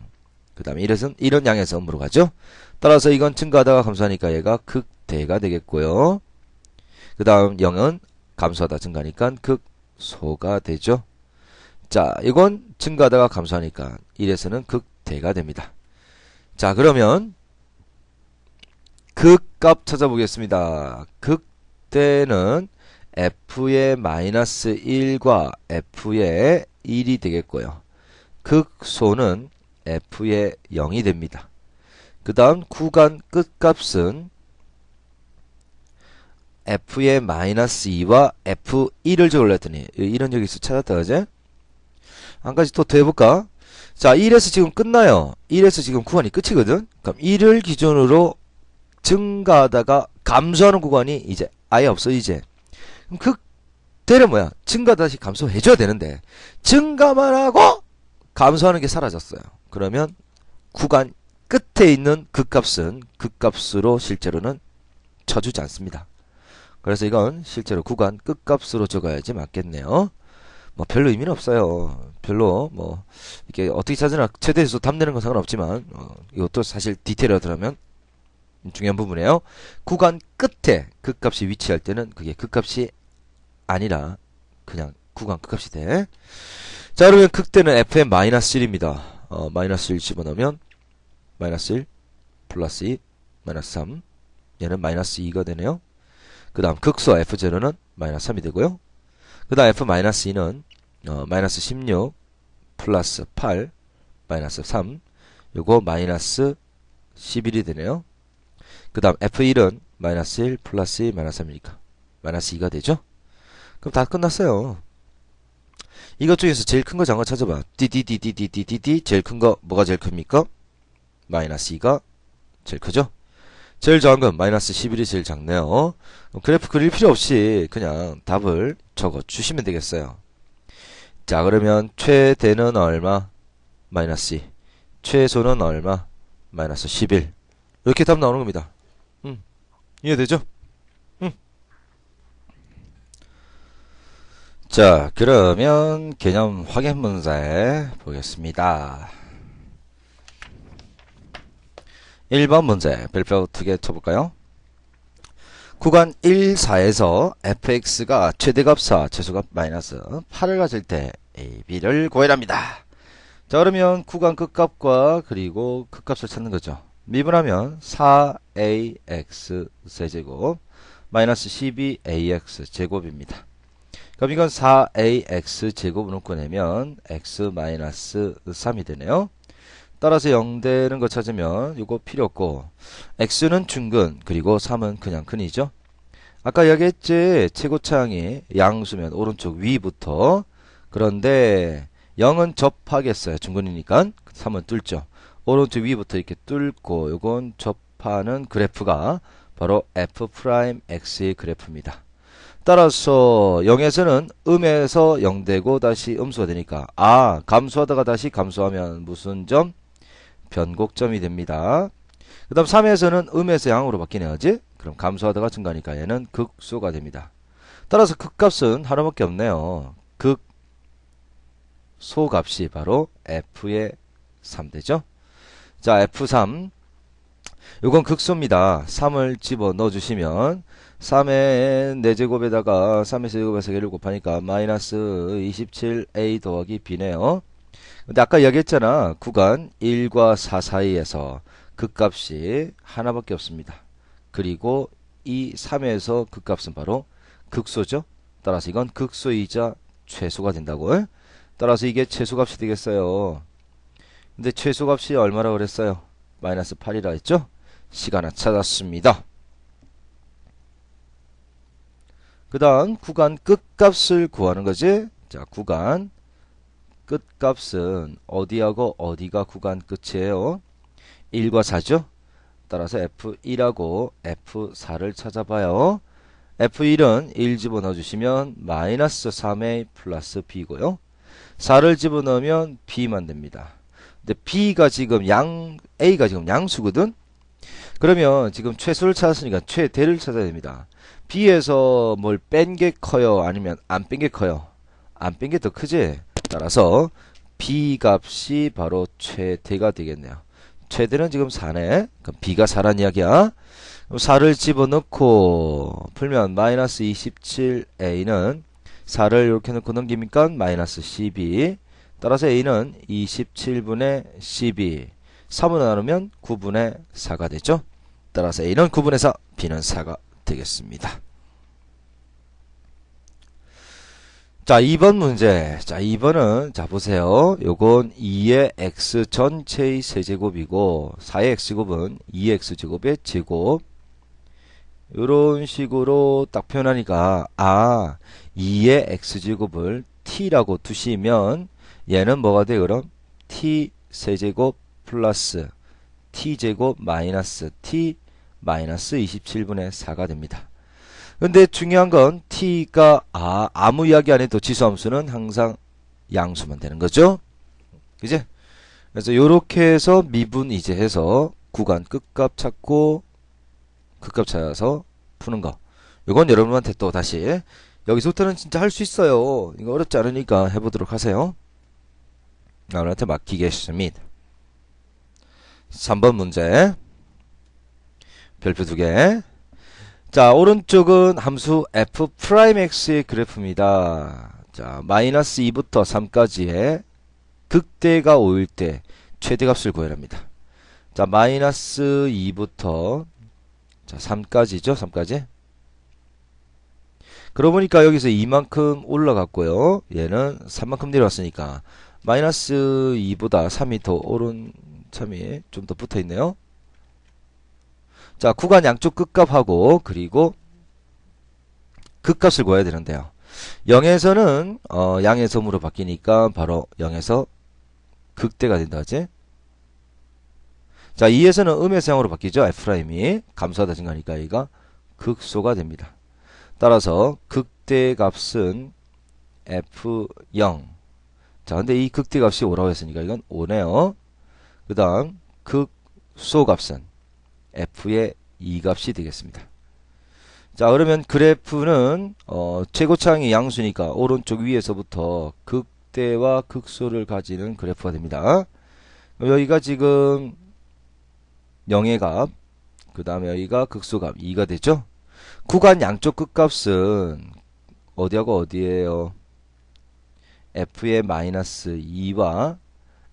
그 다음에 1은 양에서 음으로 가죠. 따라서 이건 증가하다가 감소하니까 얘가 극대가 되겠고요. 그 다음 0은 감소하다 증가하니까 극소가 되죠. 자, 이건 증가하다가 감소하니까 1에서는 극대가 됩니다. 자, 그러면 극값 찾아보겠습니다. 극대는 f의 마이너스 1과 f의 1이 되겠고요. 극소는 f의 0이 됩니다. 그 다음 구간 끝값은 f의 마이너스 2와 f1을 적으려 했더니 1은 여기서 찾았다 그제? 한 가지 또 해볼까? 자, 1에서 지금 끝나요. 1에서 지금 구간이 끝이거든. 그럼 1을 기준으로 증가하다가 감소하는 구간이 이제 아예 없어 이제. 그럼 극대는 뭐야? 증가 다시 감소해줘야 되는데 증가만 하고 감소하는 게 사라졌어요. 그러면 구간 끝에 있는 극값은 극값으로 실제로는 쳐주지 않습니다. 그래서 이건 실제로 구간 끝값으로 적어야지 맞겠네요. 뭐 별로 의미는 없어요. 별로 뭐 이게 어떻게 찾으나 최대에서 답 내는 건 상관없지만 이것도 사실 디테일하게 들어가면 중요한 부분이에요. 구간 끝에 극값이 위치할 때는 그게 극값이 아니라 그냥 구간 끝값이 돼. 자, 그러면 극대는 fn 마이너스 1입니다. 마이너스 1 집어넣으면 마이너스 1 플러스 2 마이너스 3 얘는 마이너스 2가 되네요. 그 다음 극소 f0는 마이너스 3이 되고요. 그 다음 f 마이너스 2는 마이너스 16 플러스 8 마이너스 3 요거 마이너스 11이 되네요. 그 다음 f1은 마이너스 1 플러스 2 마이너스 3이니까 마이너스 2가 되죠. 그럼 다 끝났어요. 이것 중에서 제일 큰 거 작은 거 찾아봐. 띠띠띠띠띠띠띠 제일 큰 거 뭐가 제일 큽니까? 마이너스 2가 제일 크죠. 제일 작은 건 마이너스 11이 제일 작네요. 그래프 그릴 필요 없이 그냥 답을 적어 주시면 되겠어요. 자, 그러면 최대는 얼마? 마이너스 2. 최소는 얼마? 마이너스 11. 이렇게 답 나오는 겁니다. 이해되죠? 자, 그러면 개념 확인 문제 보겠습니다. 1번 문제 별표 2개 쳐볼까요? 구간 1, 4에서 fx가 최대값 4, 최소값 마이너스 8을 가질 때 a, b를 구해랍니다. 자, 그러면 구간 끝값과 그리고 극값을 찾는 거죠. 미분하면 4ax 세제곱 마이너스 12ax 제곱입니다. 그럼 이건 4ax 제곱을 놓고 내면 x 마이너스 3이 되네요. 따라서 0 되는 거 찾으면 이거 필요 없고 x는 중근 그리고 3은 그냥 근이죠. 아까 이야기했지 최고차항이 양수면 오른쪽 위부터 그런데 0은 접하겠어요. 중근이니까 3은 뚫죠. 오른쪽 위부터 이렇게 뚫고 요건 접하는 그래프가 바로 f'x의 그래프입니다. 따라서 0에서는 음에서 0 되고 다시 음수가 되니까 감소하다가 다시 감소하면 무슨 점? 변곡점이 됩니다. 그 다음 3에서는 음에서 양으로 바뀌네요. 그지? 그럼 감소하다가 증가하니까 얘는 극소가 됩니다. 따라서 극값은 하나밖에 없네요. 극소값이 바로 f의 3 되죠. 자, f3 요건 극소입니다. 3을 집어 넣어주시면 3의 4제곱에다가 3의 세제곱에서 1을 곱하니까 마이너스 27a 더하기 b네요. 근데 아까 이야기했잖아. 구간 1과 4 사이에서 극값이 하나밖에 없습니다. 그리고 이 3에서 극값은 바로 극소죠. 따라서 이건 극소이자 최소가 된다고. 따라서 이게 최소값이 되겠어요. 근데 최소값이 얼마라고 그랬어요? 마이너스 8이라 했죠? 시간을 찾았습니다. 그 다음 구간 끝값을 구하는 거지. 자, 구간 끝값은 어디하고 어디가 구간 끝이에요? 1과 4죠. 따라서 F1하고 F4를 찾아봐요. F1은 1 집어넣어 주시면 마이너스 3a 플러스 b고요. 4를 집어넣으면 b만 됩니다. 근데 b가 지금 a가 지금 양수거든. 그러면 지금 최소를 찾았으니까 최대를 찾아야 됩니다. b에서 뭘 뺀 게 커요? 아니면 안 뺀 게 커요? 안 뺀 게 더 크지? 따라서 b 값이 바로 최대가 되겠네요. 최대는 지금 4네. 그럼 b가 4란 이야기야. 그럼 4를 집어넣고 풀면 마이너스 27a는 4를 이렇게 넣고 넘기니까 마이너스 12. 따라서 a는 27분의 12. 3으로 나누면 9분의 4가 되죠. 따라서 a는 9분의 4, b는 4가 되겠습니다. 자, 2번 문제. 자, 2번은, 자, 보세요. 요건 2의 x 전체의 세제곱이고, 4의 x제곱은 2x제곱의 제곱. 요런 식으로 딱 표현하니까, 2의 x제곱을 t라고 두시면, 얘는 뭐가 돼요, 그럼? t 세제곱 플러스 t제곱 마이너스 t 마이너스 27분의 4가 됩니다. 근데 중요한 건 t가 아무 이야기 안 해도 지수함수는 항상 양수만 되는 거죠. 그지? 그래서 요렇게 해서 미분 이제 해서 구간 끝값 찾고 극값 찾아서 푸는 거. 요건 여러분한테 또 다시 여기서부터는 진짜 할 수 있어요. 이거 어렵지 않으니까 해보도록 하세요. 여러분한테 맡기겠습니다. 3번 문제. 별표 2개. 자, 오른쪽은 함수 f'x의 그래프입니다. 자, 마이너스 2부터 3까지의 극대가 5일 때 최대값을 구해랍니다. 자, 마이너스 2부터 자, 3까지죠. 3까지. 그러고 보니까 여기서 2만큼 올라갔고요. 얘는 3만큼 내려왔으니까 마이너스 2보다 3이 더 오른 참이 좀 더 붙어 있네요. 자, 구간 양쪽 끝값하고 그리고 극값을 구해야 되는데요. 0에서는 양의 섬으로 바뀌니까 바로 0에서 극대가 된다 하지. 자, 2에서는 음에서 양으로 바뀌죠. F'이 감소하다 증가하니까 얘가 극소가 됩니다. 따라서 극대 값은 F0. 자, 근데 이 극대 값이 5라고 했으니까 이건 5네요. 그 다음 극소 값은 f의 2값이 되겠습니다. 자, 그러면 그래프는 최고차항이 양수니까 오른쪽 위에서부터 극대와 극소를 가지는 그래프가 됩니다. 여기가 지금 0의 값, 그 다음에 여기가 극소값 2가 되죠. 구간 양쪽 끝값은 어디하고 어디에요? f의 마이너스 2와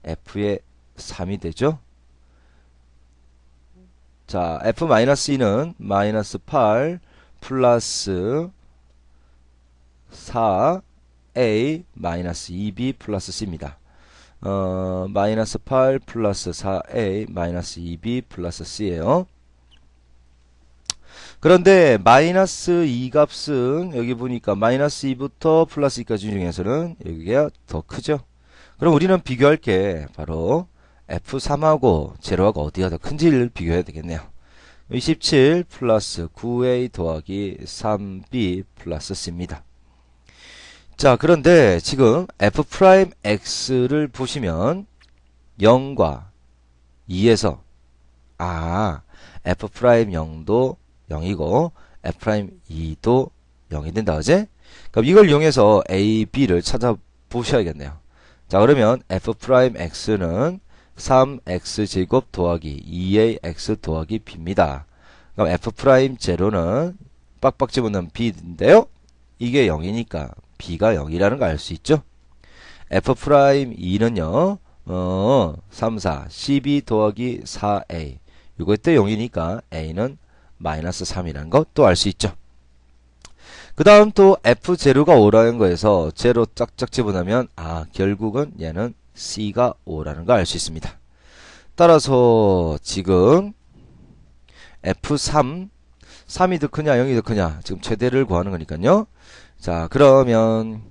f의 3이 되죠? 자, f-2는 마이너스 8 플러스 4a 마이너스 2b 플러스 c입니다. 마이너스 8 플러스 4a 마이너스 2b 플러스 c예요. 그런데 마이너스 2 값은 여기 보니까 마이너스 2부터 플러스 2까지 중에서는 여기가 더 크죠. 그럼 우리는 비교할 게 바로 F3하고 제로하고 어디가 더 큰지를 비교해야 되겠네요. 27 플러스 9a 더하기 3b 플러스 c입니다. 자, 그런데 지금 F'X를 보시면 0과 2에서 F'0도 0이고 F'2도 0이 된다, 그지? 그럼 이걸 이용해서 A, B를 찾아보셔야겠네요. 자, 그러면 F'X는 3X제곱 더하기 2AX 더하기 B입니다. 그럼 F'제로는 빡빡 집어넣으면 B인데요? 이게 0이니까 B가 0이라는 거 알 수 있죠? F'E는요, 3, 4, 12 더하기 4A. 이거 때 0이니까 A는 마이너스 3이라는 거 또 알 수 있죠. 그 다음 또 F0가 5라는 거에서 제로 짝짝 집어넣으면 결국은 얘는 C가 5라는 거 알 수 있습니다. 따라서 지금 F3 3이 더 크냐 0이 더 크냐 지금 최대를 구하는 거니까요. 자, 그러면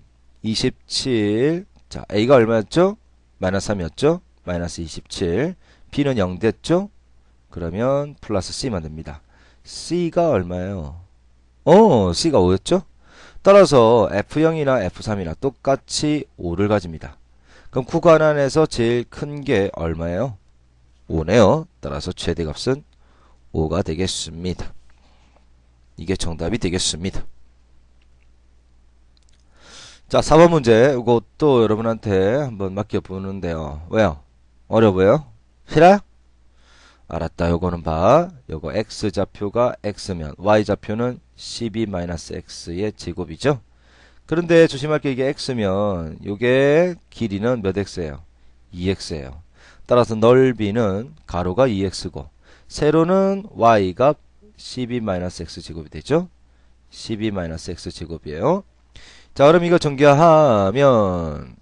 27, 자, A가 얼마였죠? 마이너스 3이었죠? 마이너스 27, B는 0 됐죠? 그러면 플러스 C만 됩니다. C가 얼마예요? C가 5였죠? 따라서 F0이나 F3이나 똑같이 5를 가집니다. 그럼 구간 안에서 제일 큰 게 얼마예요? 5네요. 따라서 최대값은 5가 되겠습니다. 이게 정답이 되겠습니다. 자, 4번 문제. 이것도 여러분한테 한번 맡겨보는데요. 왜요? 어려워 보여요? 싫어요? 알았다. 요거는 봐. 요거 x좌표가 x면 y좌표는 12-x의 제곱이죠. 그런데 조심할 게 이게 x면 요게 길이는 몇 x예요? 2x예요. 따라서 넓이는 가로가 2x고 세로는 y가 12-x 제곱이 되죠. 12-x 제곱이에요. 자, 그럼 이거 전개하면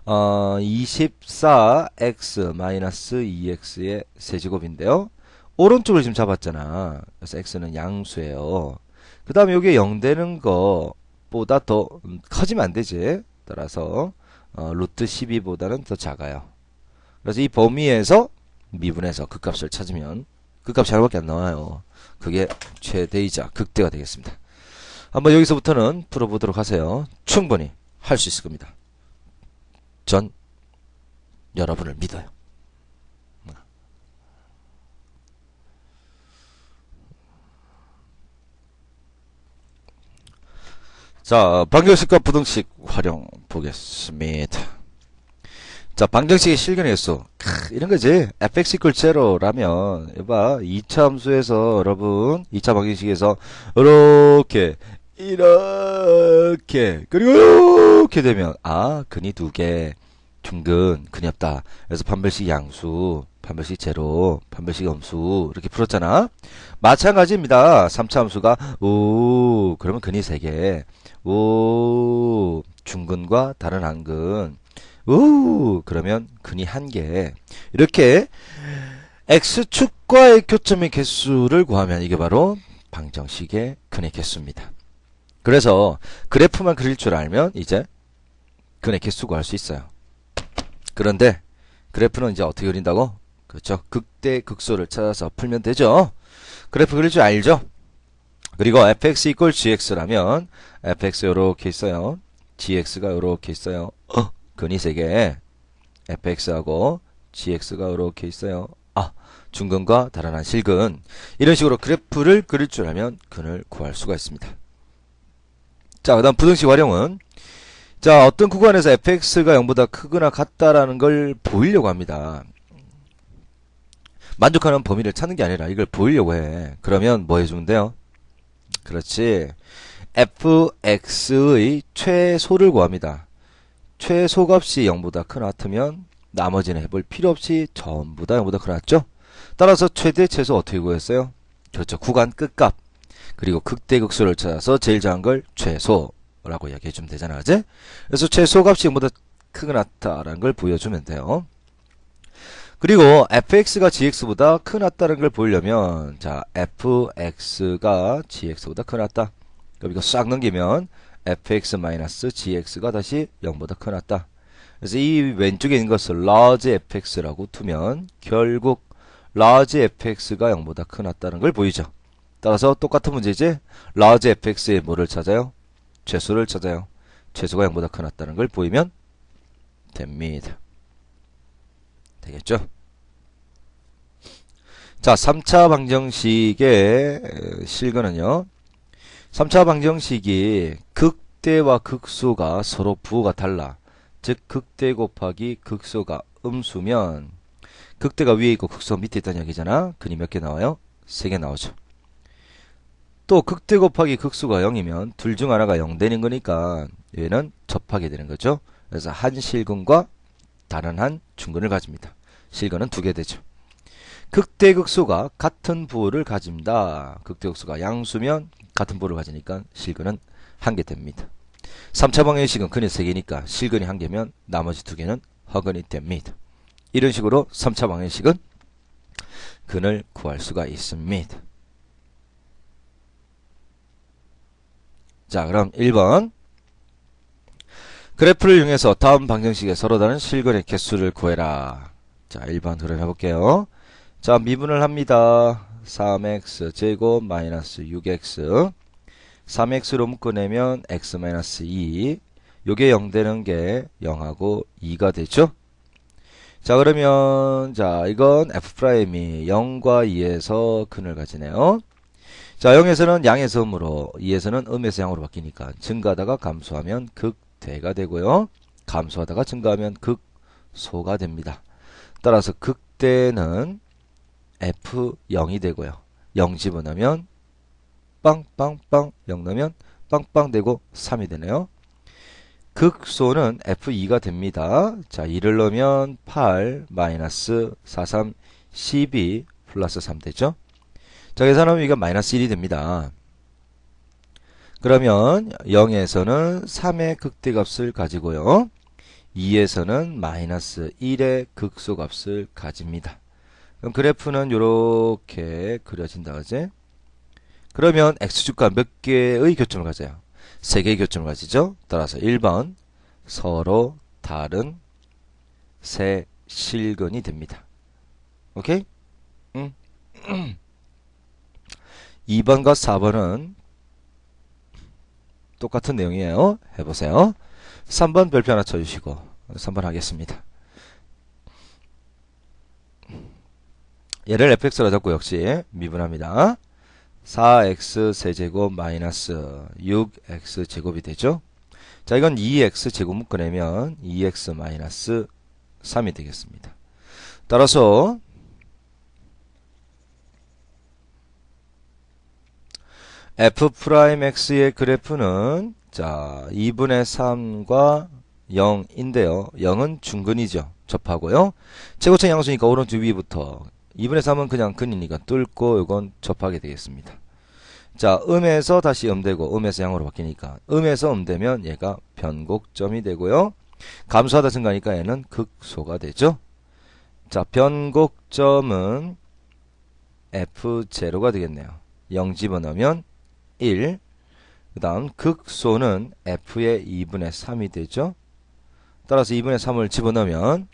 24x-2x의 세제곱인데요. 오른쪽을 지금 잡았잖아. 그래서 x는 양수예요. 그 다음에 이게 0 되는 거보다 더 커지면 안 되지. 따라서 루트 12보다는 더 작아요. 그래서 이 범위에서 미분해서 극값을 찾으면 극값이 하나밖에 안 나와요. 그게 최대이자 극대가 되겠습니다. 한번 여기서부터는 풀어보도록 하세요. 충분히 할 수 있을 겁니다. 전 여러분을 믿어요. 자, 방정식과 부등식 활용 보겠습니다. 자, 방정식의 실근의 수. 이런 거지. fx equal 0라면, 이봐, 2차 함수에서 여러분, 2차 방정식에서, 이렇게, 그리고 이렇게 되면, 근이 2개, 중근, 근이 없다. 그래서 판별식 양수, 판별식 제로, 판별식 함수, 이렇게 풀었잖아. 마찬가지입니다. 3차 함수가, 그러면 근이 3개, 중근과 다른 한근, 그러면 근이 1개. 이렇게 x축과의 교점의 개수를 구하면 이게 바로 방정식의 근의 개수입니다. 그래서 그래프만 그릴 줄 알면 이제 근의 개수 구할 수 있어요. 그런데 그래프는 이제 어떻게 그린다고? 그렇죠. 극대 극소를 찾아서 풀면 되죠. 그래프 그릴 줄 알죠? 그리고 fx equal gx라면 fx 요렇게 있어요. gx가 요렇게 있어요. 근이 3개, fx하고 gx가 이렇게 있어요. 중근과 다른 한 실근. 이런 식으로 그래프를 그릴 줄 알면 근을 구할 수가 있습니다. 자, 그 다음 부등식 활용은, 자, 어떤 구간에서 fx가 0보다 크거나 같다라는 걸 보이려고 합니다. 만족하는 범위를 찾는 게 아니라 이걸 보이려고 해. 그러면 뭐 해주면 돼요? 그렇지. fx의 최소를 구합니다. 최소값이 0보다 크나 같으면 나머지는 해볼 필요 없이 전부 다 0보다 크나 같죠? 따라서 최대 최소 어떻게 구했어요? 그렇죠. 구간 끝값. 그리고 극대극소를 찾아서 제일 작은 걸 최소라고 이야기해주면 되잖아. 그지? 그래서 최소값이 0보다 크거나 같다라는 걸 보여주면 돼요. 그리고 fx가 gx보다 크나 같다는 걸 보이려면 자 fx가 gx보다 크나 같다. 그럼 이거 싹 넘기면 fx-gx가 다시 0보다 크나 같다. 그래서 이 왼쪽에 있는 것을 large fx라고 두면 결국 large fx가 0보다 크나 같다는 걸 보이죠. 따라서 똑같은 문제지. large fx의 뭐를 찾아요? 최소를 찾아요. 최소가 0보다 크나 같다는 걸 보이면 됩니다. 되겠죠? 자, 3차 방정식의 실근은요. 3차 방정식이 극대와 극소가 서로 부호가 달라. 즉 극대 곱하기 극소가 음수면 극대가 위에 있고 극소가 밑에 있다는 얘기잖아. 근이 몇 개 나와요? 3개 나오죠. 또 극대 곱하기 극소가 0이면 둘 중 하나가 0 되는 거니까 얘는 접하게 되는 거죠. 그래서 한 실근과 다른 한 중근을 가집니다. 실근은 2개 되죠. 극대극소가 같은 부호를 가집니다. 극대극소가 양수면 같은 부호를 가지니까 실근은 1개 됩니다. 3차 방정식은 근이 3개니까 실근이 1개면 나머지 2개는 허근이 됩니다. 이런 식으로 3차 방정식은 근을 구할 수가 있습니다. 자, 그럼 1번 그래프를 이용해서 다음 방정식에 서로 다른 실근의 개수를 구해라. 자, 1번 그럼 해볼게요. 자, 미분을 합니다. 3x 제곱 마이너스 6x 3x로 묶어내면 x 마이너스 2 요게 0 되는 게 0하고 2가 되죠. 자, 그러면 자 이건 f'이 0과 2에서 근을 가지네요. 자, 0에서는 양에서 음으로 2에서는 음에서 양으로 바뀌니까 증가하다가 감소하면 극대가 되고요. 감소하다가 증가하면 극소가 됩니다. 따라서 극대는 F0이 되고요. 0 집어넣으면 빵빵빵 0 넣으면 빵빵 되고 3이 되네요. 극소는 F2가 됩니다. 자, 2를 넣으면 8 마이너스 4, 3, 12 플러스 3 되죠. 자, 계산하면 이거 마이너스 1이 됩니다. 그러면 0에서는 3의 극대값을 가지고요. 2에서는 마이너스 1의 극소값을 가집니다. 그럼 그래프는 이렇게 그려진다, 그지? 그러면 x축과 몇 개의 교점을 가져요? 3개의 교점을 가지죠? 따라서 1번 서로 다른 세 실근이 됩니다. 오케이? 2번과 4번은 똑같은 내용이에요. 해보세요. 3번 별표 하나 쳐주시고 3번 하겠습니다. 얘를 fx로 잡고 역시 미분합니다. 4x 세제곱 마이너스 6x 제곱이 되죠. 자, 이건 2x 제곱 묶어내면 2x 마이너스 3이 되겠습니다. 따라서 f'x의 그래프는 자 2분의 3과 0인데요. 0은 중근이죠. 접하고요. 최고점 양수니까 오른쪽 위부터 2분의 3은 그냥 근이니까 뚫고 이건 접하게 되겠습니다. 자, 음에서 다시 음되고 음에서 양으로 바뀌니까 음에서 음되면 얘가 변곡점이 되고요. 감소하다 증가하니까 얘는 극소가 되죠. 자, 변곡점은 F0가 되겠네요. 0 집어넣으면 1. 그 다음 극소는 F의 2분의 3이 되죠. 따라서 2분의 3을 집어넣으면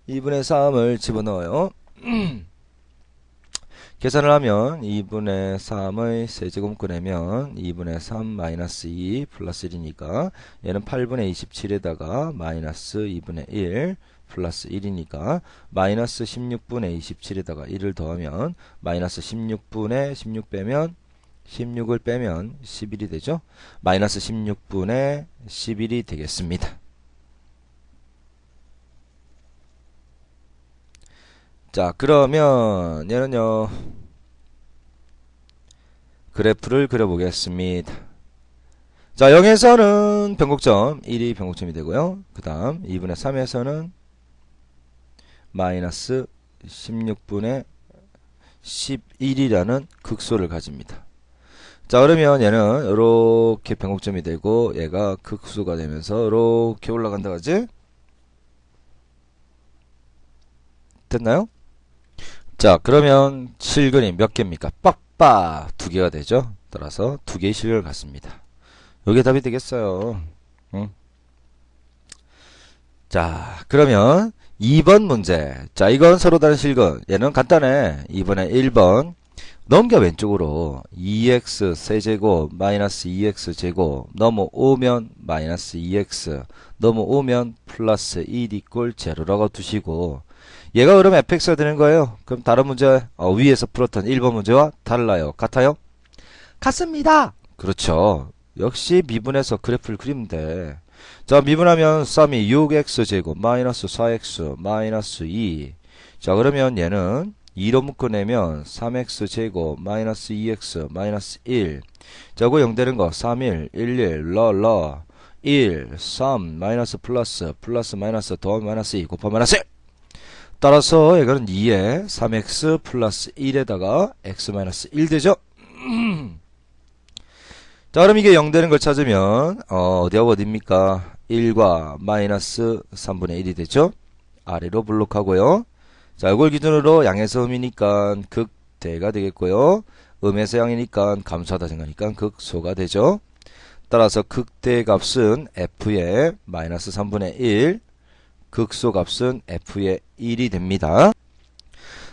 2분의 3을 집어넣어요. 계산을 하면 2분의 3의 세제곱 꺼내면 2분의 3 마이너스 2 플러스 1이니까 얘는 8분의 27에다가 마이너스 2분의 1 플러스 1이니까 마이너스 16분의 27에다가 1을 더하면 마이너스 16분의 16 빼면 16을 빼면 11이 되죠. 마이너스 16분의 11이 되겠습니다. 자, 그러면 얘는요. 그래프를 그려보겠습니다. 자, 0에서는 변곡점 1이 변곡점이 되고요. 그 다음 2분의 3에서는 마이너스 16분의 11이라는 극소를 가집니다. 자, 그러면 얘는 이렇게 변곡점이 되고 얘가 극소가 되면서 이렇게 올라간다 가지? 됐나요? 자, 그러면 실근이 몇 개입니까? 빡빡 2개가 되죠. 따라서 2개의 실근을 갖습니다. 이게 답이 되겠어요. 응? 자, 그러면 2번 문제. 자, 이건 서로 다른 실근. 얘는 간단해. 2번에 1번. 넘겨 왼쪽으로 2x 세제곱 마이너스 2x 제곱 넘어오면 마이너스 2x 넘어오면 플러스 1 이꼴 제로라고 두시고 얘가 그럼 fx가 되는 거예요. 그럼 다른 문제 위에서 풀었던 1번 문제와 달라요. 같아요? 같습니다. 그렇죠. 역시 미분해서 그래프를 그리면 돼. 자, 미분하면 썸이 6x 제곱 마이너스 4x 마이너스 2. 자, 그러면 얘는 2로 묶어내면 3x 제곱 마이너스 2x 마이너스 1. 자, 그거 0 되는 거 3, 1, 1, 1, 러 1, 3, 마이너스 플러스 플러스 마이너스 더하기 마이너스 2 곱하기 마이너스 1. 따라서 이거는 2에 3x 플러스 1에다가 x 마이너스 1 되죠? 자, 그럼 이게 0 되는 걸 찾으면 어디하고 어디입니까? 1과 마이너스 3분의 1이 되죠? 아래로 블록하고요. 자, 이걸 기준으로 양에서 음이니까 극대가 되겠고요. 음에서 양이니까 감소하다 증가니까 극소가 되죠. 따라서 극대 값은 f의 마이너스 3분의 1, 극소 값은 f의 1이 됩니다.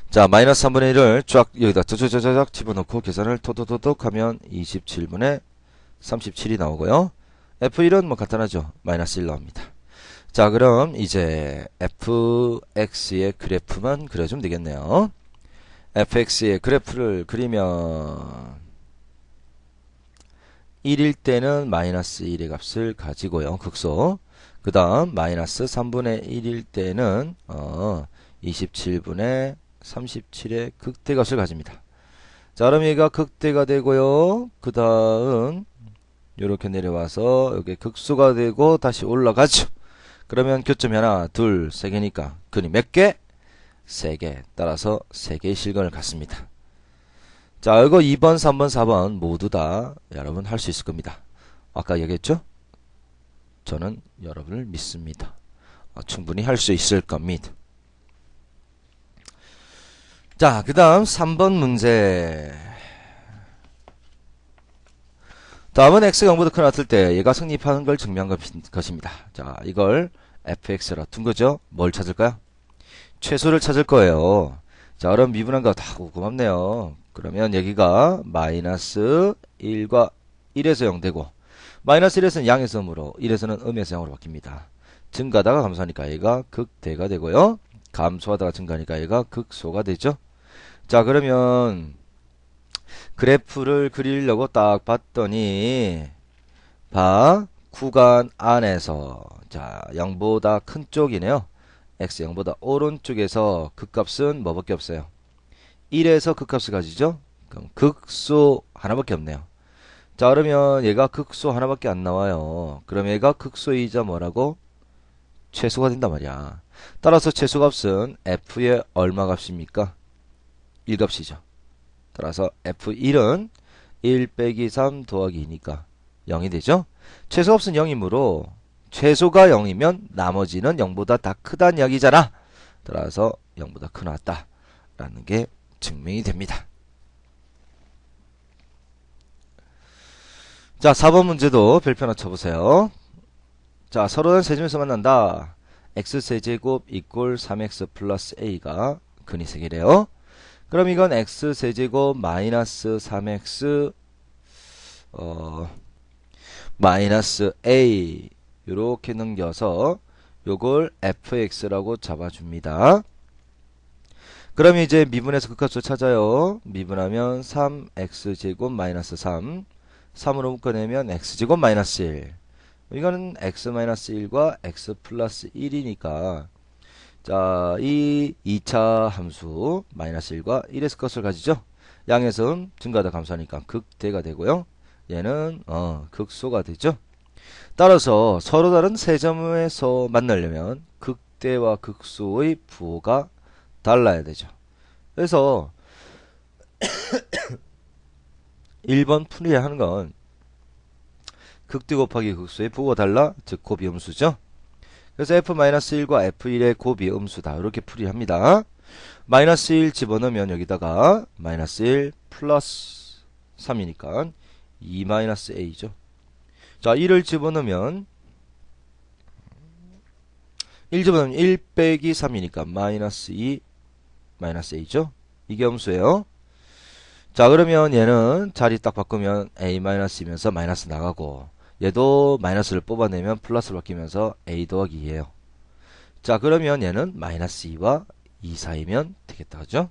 자, 마이너스 3분의 1을 쫙 여기다 쫙쫙쫙 집어넣고 계산을 토토토톡 하면 27분의 37이 나오고요. F1은 뭐 간단하죠. 마이너스 1 나옵니다. 자, 그럼 이제 fx의 그래프만 그려주면 되겠네요. fx의 그래프를 그리면 1일 때는 마이너스 1의 값을 가지고요. 극소. 그 다음 마이너스 3분의 1일 때는 27분의 37의 극대값을 가집니다. 자, 그럼 얘가 극대가 되고요. 그 다음 이렇게 내려와서 여기 극소가 되고 다시 올라가죠. 그러면 교점이 하나, 둘, 세 개니까 근이 몇 개? 세 개. 따라서 세 개의 실근을 갖습니다. 자, 이거 2번, 3번, 4번 모두 다 여러분 할 수 있을 겁니다. 아까 얘기했죠? 저는 여러분을 믿습니다. 충분히 할 수 있을 겁니다. 자, 그 다음 3번 문제. 다음은 x가 0보다 크게 나왔을 때 얘가 성립하는 걸 증명한 것입니다. 자, 이걸 fx라 둔 거죠. 뭘 찾을까요? 최소를 찾을 거예요. 자, 그럼 미분한 거 다 고맙네요. 그러면 여기가 마이너스 1과 1에서 0 되고 마이너스 1에서는 양에서 음으로 1에서는 음에서 양으로 바뀝니다. 증가하다가 감소하니까 얘가 극대가 되고요. 감소하다가 증가하니까 얘가 극소가 되죠. 자, 그러면 그래프를 그리려고 딱 봤더니 구간 안에서 자 0보다 큰 쪽이네요. x 0보다 오른쪽에서 극값은 뭐밖에 없어요? 1에서 극값을 가지죠. 그럼 극소 하나밖에 없네요. 자, 그러면 얘가 극소 하나밖에 안 나와요. 그럼 얘가 극소이자 뭐라고? 최소가 된단 말이야. 따라서 최소값은 f의 얼마 값입니까? 1값이죠. 따라서 f1은 1 빼기 3 더하기 2니까 0이 되죠. 최소값은 0이므로 최소가 0이면 나머지는 0보다 다 크다는 이야기잖아. 따라서 0보다 크 나왔다 라는 게 증명이 됩니다. 자, 4번 문제도 별표 하나 쳐보세요. 자, 서로 다른 세점에서 만난다. x세제곱 이꼴 3x 플러스 a가 근이 3개래요. 그럼 이건 x세제곱 마이너스 3x 마이너스 a 이렇게 넘겨서 요걸 fx라고 잡아줍니다. 그럼 이제 미분해서 극값을 찾아요. 미분하면 3x제곱 마이너스 3 3으로 묶어내면 x제곱 마이너스 1 이거는 x 마이너스 1과 x 플러스 1이니까 자, 이 2차 함수 마이너스 1과 1에서 것을 가지죠. 양에서 증가하다 감소하니까 극대가 되고요. 얘는 극소가 되죠. 따라서 서로 다른 세 점에서 만나려면 극대와 극소의 부호가 달라야 되죠. 그래서 1번 풀이야 하는 건 극대 곱하기 극소의 부호가 달라, 즉 고비음수죠. 그래서 f-1과 f1의 고비음수다, 이렇게 풀이합니다. 마이너스 1 집어넣으면 여기다가 마이너스 1 플러스 3이니까 2 마이너스 a죠. 자, 1을 집어넣으면 1 집어넣으면 1 빼기 3이니까 마이너스 2 마이너스 a죠. 이게 음수예요. 자, 그러면 얘는 자리 딱 바꾸면 a 마이너스이면서 마이너스 나가고, 얘도 마이너스를 뽑아내면 플러스로 바뀌면서 a 더하기 2예요. 자, 그러면 얘는 마이너스 2와 2 사이면 되겠다, 그죠?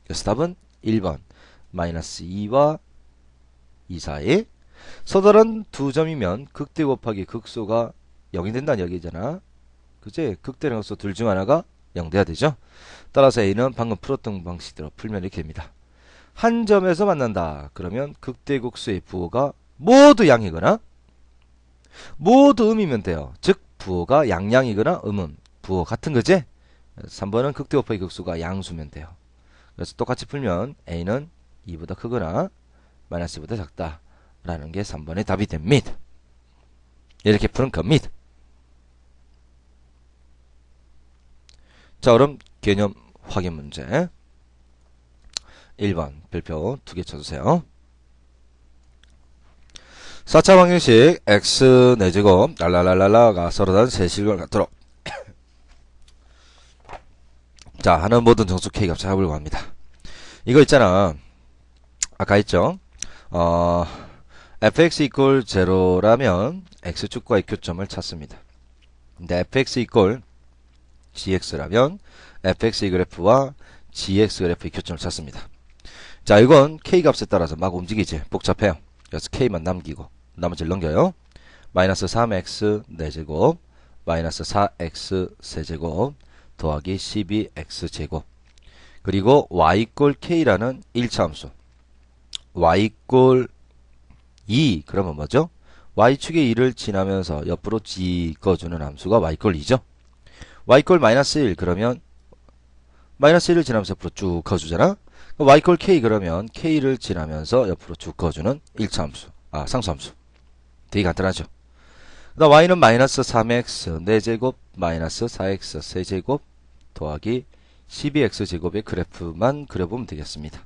그래서 답은 1번 마이너스 2와 2 사이. 서다른 두 점이면 극대 곱하기 극소가 0이 된다는 얘기잖아. 그치? 극대랑 극소 둘 중 하나가 0 돼야 되죠. 따라서 a는 방금 풀었던 방식대로 풀면 이렇게 됩니다. 한 점에서 만난다. 그러면 극대 극소의 부호가 모두 양이거나 모두 음이면 돼요. 즉 부호가 양양이거나 부호 같은 거지? 3번은 극대 곱하기 극소가 양수면 돼요. 그래서 똑같이 풀면 a는 2보다 크거나 마이너스 2보다 작다 라는 게 3번의 답이 됩니다. 이렇게 푸는 겁니다. 자, 그럼 개념 확인 문제 1번 별표 2개 쳐주세요. 4차 방정식 x 4제곱 랄랄랄랄라가 서로 다른 세실을 갖도록 자, 하는 모든 정수 k값 잡으려고 합니다. 이거 있잖아, 아까 했죠. fx equal 0라면 x축과의 교점을 찾습니다. 근데 fx equal gx라면 fx의 그래프와 gx 그래프의 교점을 찾습니다. 자, 이건 k값에 따라서 막 움직이지 복잡해요. 그래서 k만 남기고 나머지를 넘겨요. 마이너스 3x 4제곱 마이너스 4x 세제곱 더하기 12x 제곱, 그리고 y 꼴 k라는 1차 함수, y 꼴 2 그러면 뭐죠? y축의 2를 지나면서 옆으로 찍어주는 함수가 y 꼴 2죠. y 꼴 마이너스 1 그러면 마이너스 1을 지나면서 옆으로 쭉 커주잖아. y 꼴 k 그러면 k를 지나면서 옆으로 쭉 커주는 1차 함수, 상수함수. 되게 간단하죠. 그다음 y는 마이너스 3x 4제곱 마이너스 4x 세제곱 더하기 12x 제곱의 그래프만 그려보면 되겠습니다.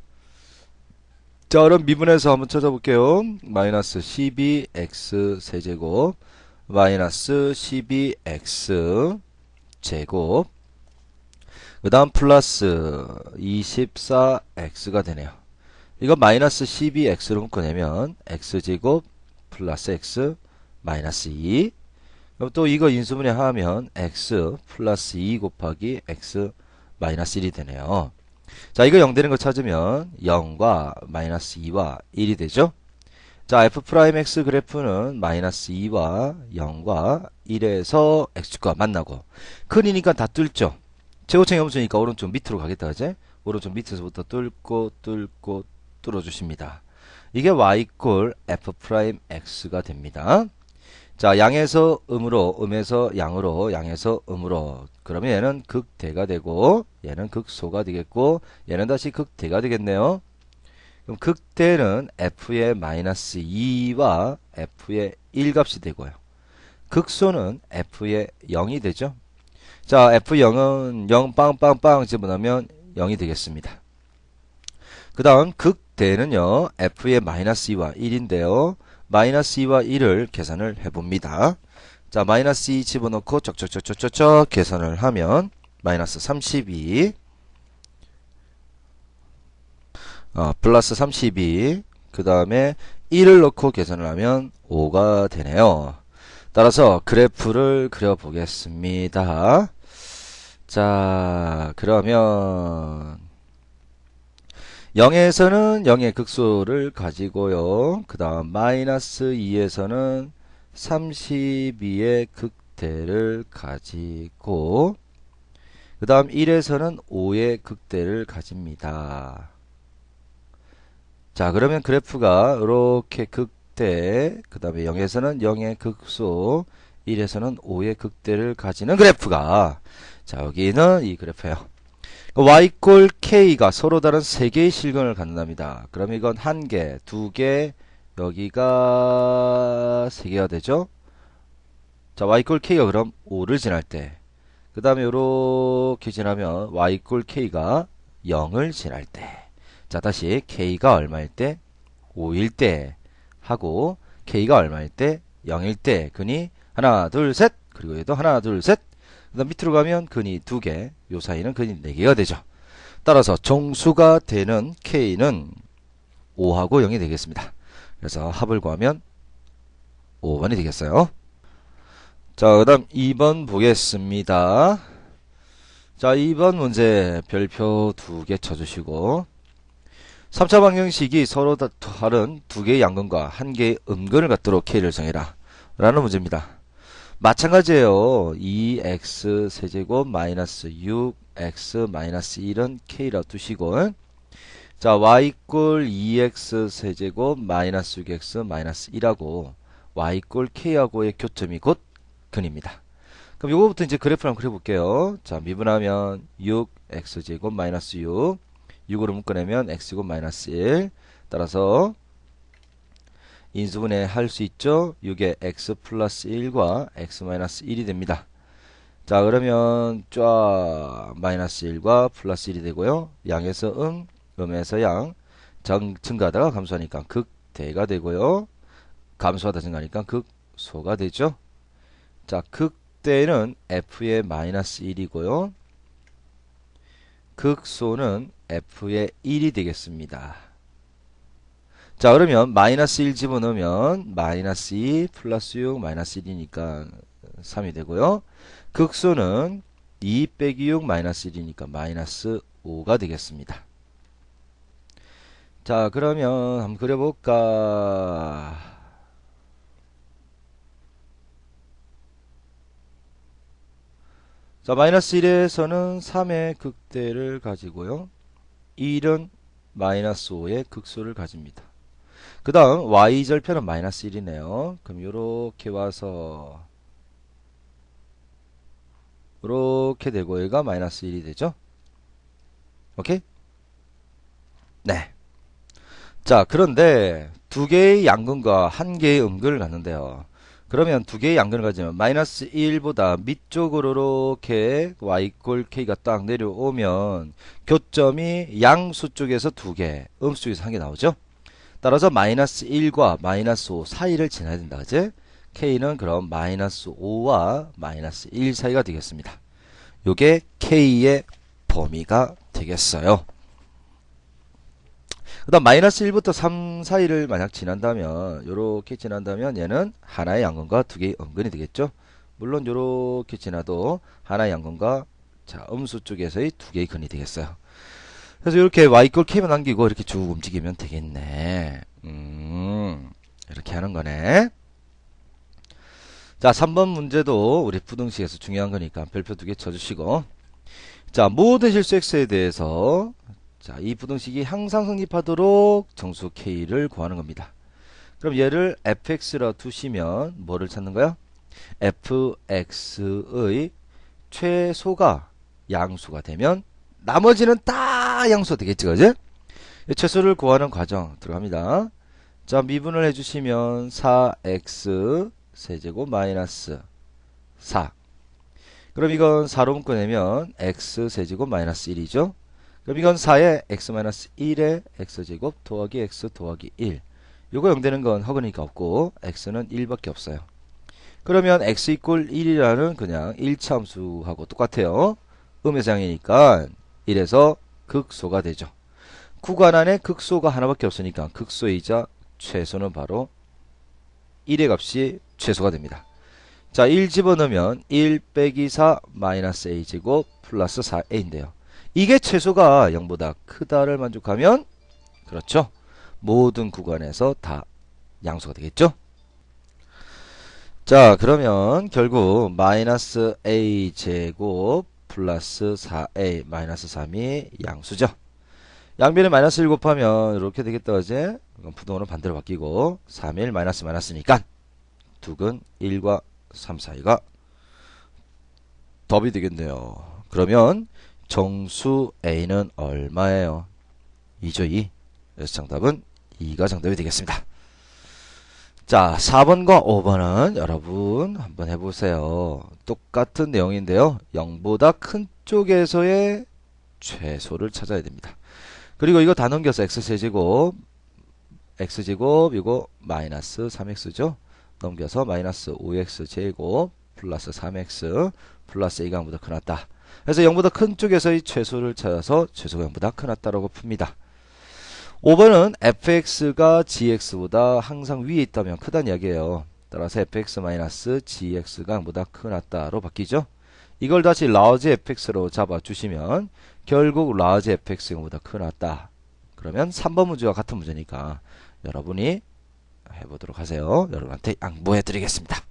자, 그럼 미분해서 한번 찾아볼게요. 마이너스 12x 세제곱 마이너스 12x 제곱, 그 다음 플러스 24x가 되네요. 이거 마이너스 12x로 묶어내면 x제곱 플러스 x 마이너스 2. 그럼 또 이거 인수분해 하면 x 플러스 2 곱하기 x 마이너스 1이 되네요. 자, 이거 0 되는 거 찾으면 0과 마이너스 2와 1이 되죠. 자, f'x 그래프는 마이너스 2와 0과 1에서 x축과 만나고 큰이니까 다 뚫죠. 최고층이 함수니까 오른쪽 밑으로 가겠다, 그제? 오른쪽 밑에서부터 뚫고 뚫어주십니다. 이게 y 꼴 f'x가 됩니다. 자, 양에서 음으로, 음에서 양으로, 양에서 음으로. 그러면 얘는 극대가 되고, 얘는 극소가 되겠고, 얘는 다시 극대가 되겠네요. 그럼 극대는 f의 마이너스 2와 f의 1 값이 되고요. 극소는 f의 0이 되죠. 자, f0은 0 빵빵빵 집어넣으면 0이 되겠습니다. 그 다음 극대는요, f의 마이너스 2와 1인데요. 마이너스 2와 1을 계산을 해봅니다. 자, 마이너스 2 집어넣고 쩍쩍쩍쩍쩍 계산을 하면 마이너스 32 플러스 32, 그 다음에 1을 넣고 계산을 하면 5가 되네요. 따라서 그래프를 그려보겠습니다. 자, 그러면 0에서는 0의 극소를 가지고요. 그 다음 마이너스 2에서는 32의 극대를 가지고 그 다음 1에서는 5의 극대를 가집니다. 자, 그러면 그래프가 이렇게 극대, 그 다음에 0에서는 0의 극소, 1에서는 5의 극대를 가지는 그래프가, 자, 여기는 이 그래프예요. y k가 서로 다른 3개의 실근을 갖는답니다. 그럼 이건 1개, 2개, 여기가 3개가 되죠? 자, y k가 그럼 5를 지날 때, 그 다음에 요렇게 지나면 y k가 0을 지날 때, 자, 다시 k가 얼마일 때? 5일 때 하고, k가 얼마일 때? 0일 때. 근이 하나, 둘, 셋. 그리고 얘도 하나, 둘, 셋. 그 다음 밑으로 가면 근이 2개, 요 사이는 근이 4개가 되죠. 따라서 정수가 되는 k는 5하고 0이 되겠습니다. 그래서 합을 구하면 5번이 되겠어요. 자, 그 다음 2번 보겠습니다. 자, 2번 문제 별표 2개 쳐주시고, 3차 방정식이 서로 다른 2개의 양근과 1개의 음근을 갖도록 k를 정해라 라는 문제입니다. 마찬가지예요. 2x 세제곱 마이너스 6x 마이너스 1은 k라 두시고, 자, y 이꼴 2x 세제곱 마이너스 6x 마이너스 1하고 y 이꼴 k하고의 교점이 곧 근입니다. 그럼 요거부터 이제 그래프를 한번 그려볼게요. 자, 미분하면 6x제곱 마이너스 6, 6으로 묶어내면 x제곱 마이너스 1, 따라서 인수분해 할 수 있죠. 6에 x 플러스 1과 x 마이너스 1이 됩니다. 자, 그러면 쫙 마이너스 1과 플러스 1이 되고요. 양에서 음에서 양, 증가하다가 감소하니까 극대가 되고요. 감소하다 증가하니까 극소가 되죠. 자, 극대는 f의 마이너스 1이고요. 극소는 f의 1이 되겠습니다. 자, 그러면 마이너스 1 집어넣으면 마이너스 2 플러스 6 마이너스 1이니까 3이 되고요. 극소는 2 빼기 6 마이너스 1이니까 마이너스 5가 되겠습니다. 자, 그러면 한번 그려볼까. 자, 마이너스 1에서는 3의 극대를 가지고요. 1은 마이너스 5의 극소를 가집니다. 그 다음 y절편은 마이너스 1이네요. 그럼 요렇게 와서 요렇게 되고 얘가 마이너스 1이 되죠. 오케이? 네. 자, 그런데 2개의 양근과 1개의 음근을 갖는데요. 그러면 2개의 양근을 가지면 마이너스 1보다 밑쪽으로 이렇게 y 이꼴 k가 딱 내려오면 교점이 양수 쪽에서 2개, 음수 쪽에서 1개 나오죠. 따라서 마이너스 1과 마이너스 5 사이를 지나야 된다. 그지? k는 그럼 마이너스 5와 마이너스 1 사이가 되겠습니다. 요게 k의 범위가 되겠어요. 그 다음 마이너스 1부터 3 사이를 만약 지난다면, 요렇게 지난다면 얘는 하나의 양근과 2개의 음근이 되겠죠. 물론 요렇게 지나도 하나의 양근과 자, 음수 쪽에서의 2개의 근이 되겠어요. 그래서 이렇게 y 이꼴 k만 남기고 이렇게 쭉 움직이면 되겠네. 이렇게 하는 거네. 자, 3번 문제도 우리 부등식에서 중요한 거니까 별표 2개 쳐주시고, 자, 모든 실수 x에 대해서 자, 이 부등식이 항상 성립하도록 정수 k를 구하는 겁니다. 그럼 얘를 fx라 두시면 뭐를 찾는 거야? fx의 최소가 양수가 되면 나머지는 다 양수가 되겠지, 그지? 최소를 구하는 과정 들어갑니다. 자, 미분을 해주시면 4x 세제곱 마이너스 4. 그럼 이건 4로 묶어내면 x 세제곱 마이너스 1이죠. 그럼 이건 4에 x 마이너스 1에 x제곱 더하기 x 더하기 1. 요거 0 되는 건 허그니까 없고 x는 1밖에 없어요. 그러면 x 이꼴 1이라는 그냥 1차 함수하고 똑같아요. 음의 장이니까 1에서 극소가 되죠. 구간 안에 극소가 하나밖에 없으니까 극소이자 최소는 바로 1의 값이 최소가 됩니다. 자, 1 집어넣으면 1 빼기 4 마이너스 a제곱 플러스 4a인데요. 이게 최소가 0보다 크다를 만족하면 그렇죠. 모든 구간에서 다 양수가 되겠죠. 자, 그러면 결국 마이너스 a제곱 플러스 4a 마이너스 3이 양수죠. 양변에 마이너스 1 곱하면 이렇게 되겠다. 어제 부동호는 반대로 바뀌고 3, 1 마이너스 마이너스니까 두근 1과 3 사이가 답이 되겠네요. 그러면 정수 A는 얼마예요? 2죠, 2. 그래서 정답은 2가 정답이 되겠습니다. 자, 4번과 5번은 여러분 한번 해보세요. 똑같은 내용인데요. 0보다 큰 쪽에서의 최소를 찾아야 됩니다. 그리고 이거 다 넘겨서 x제곱 이거 마이너스 3x죠. 넘겨서 마이너스 5x제곱 플러스 3x 플러스 a가 0보다 크났다. 그래서 0보다 큰 쪽에서의 최소를 찾아서 최소가 0보다 크났다라고 풉니다. 5번은 fx가 gx보다 항상 위에 있다면 크다는 이야기예요. 따라서 fx-gx가 0보다 크났다로 바뀌죠. 이걸 다시 large fx로 잡아주시면 결국 large fx가 0보다 크났다. 그러면 3번 문제와 같은 문제니까 여러분이 해보도록 하세요. 여러분한테 양보해 드리겠습니다.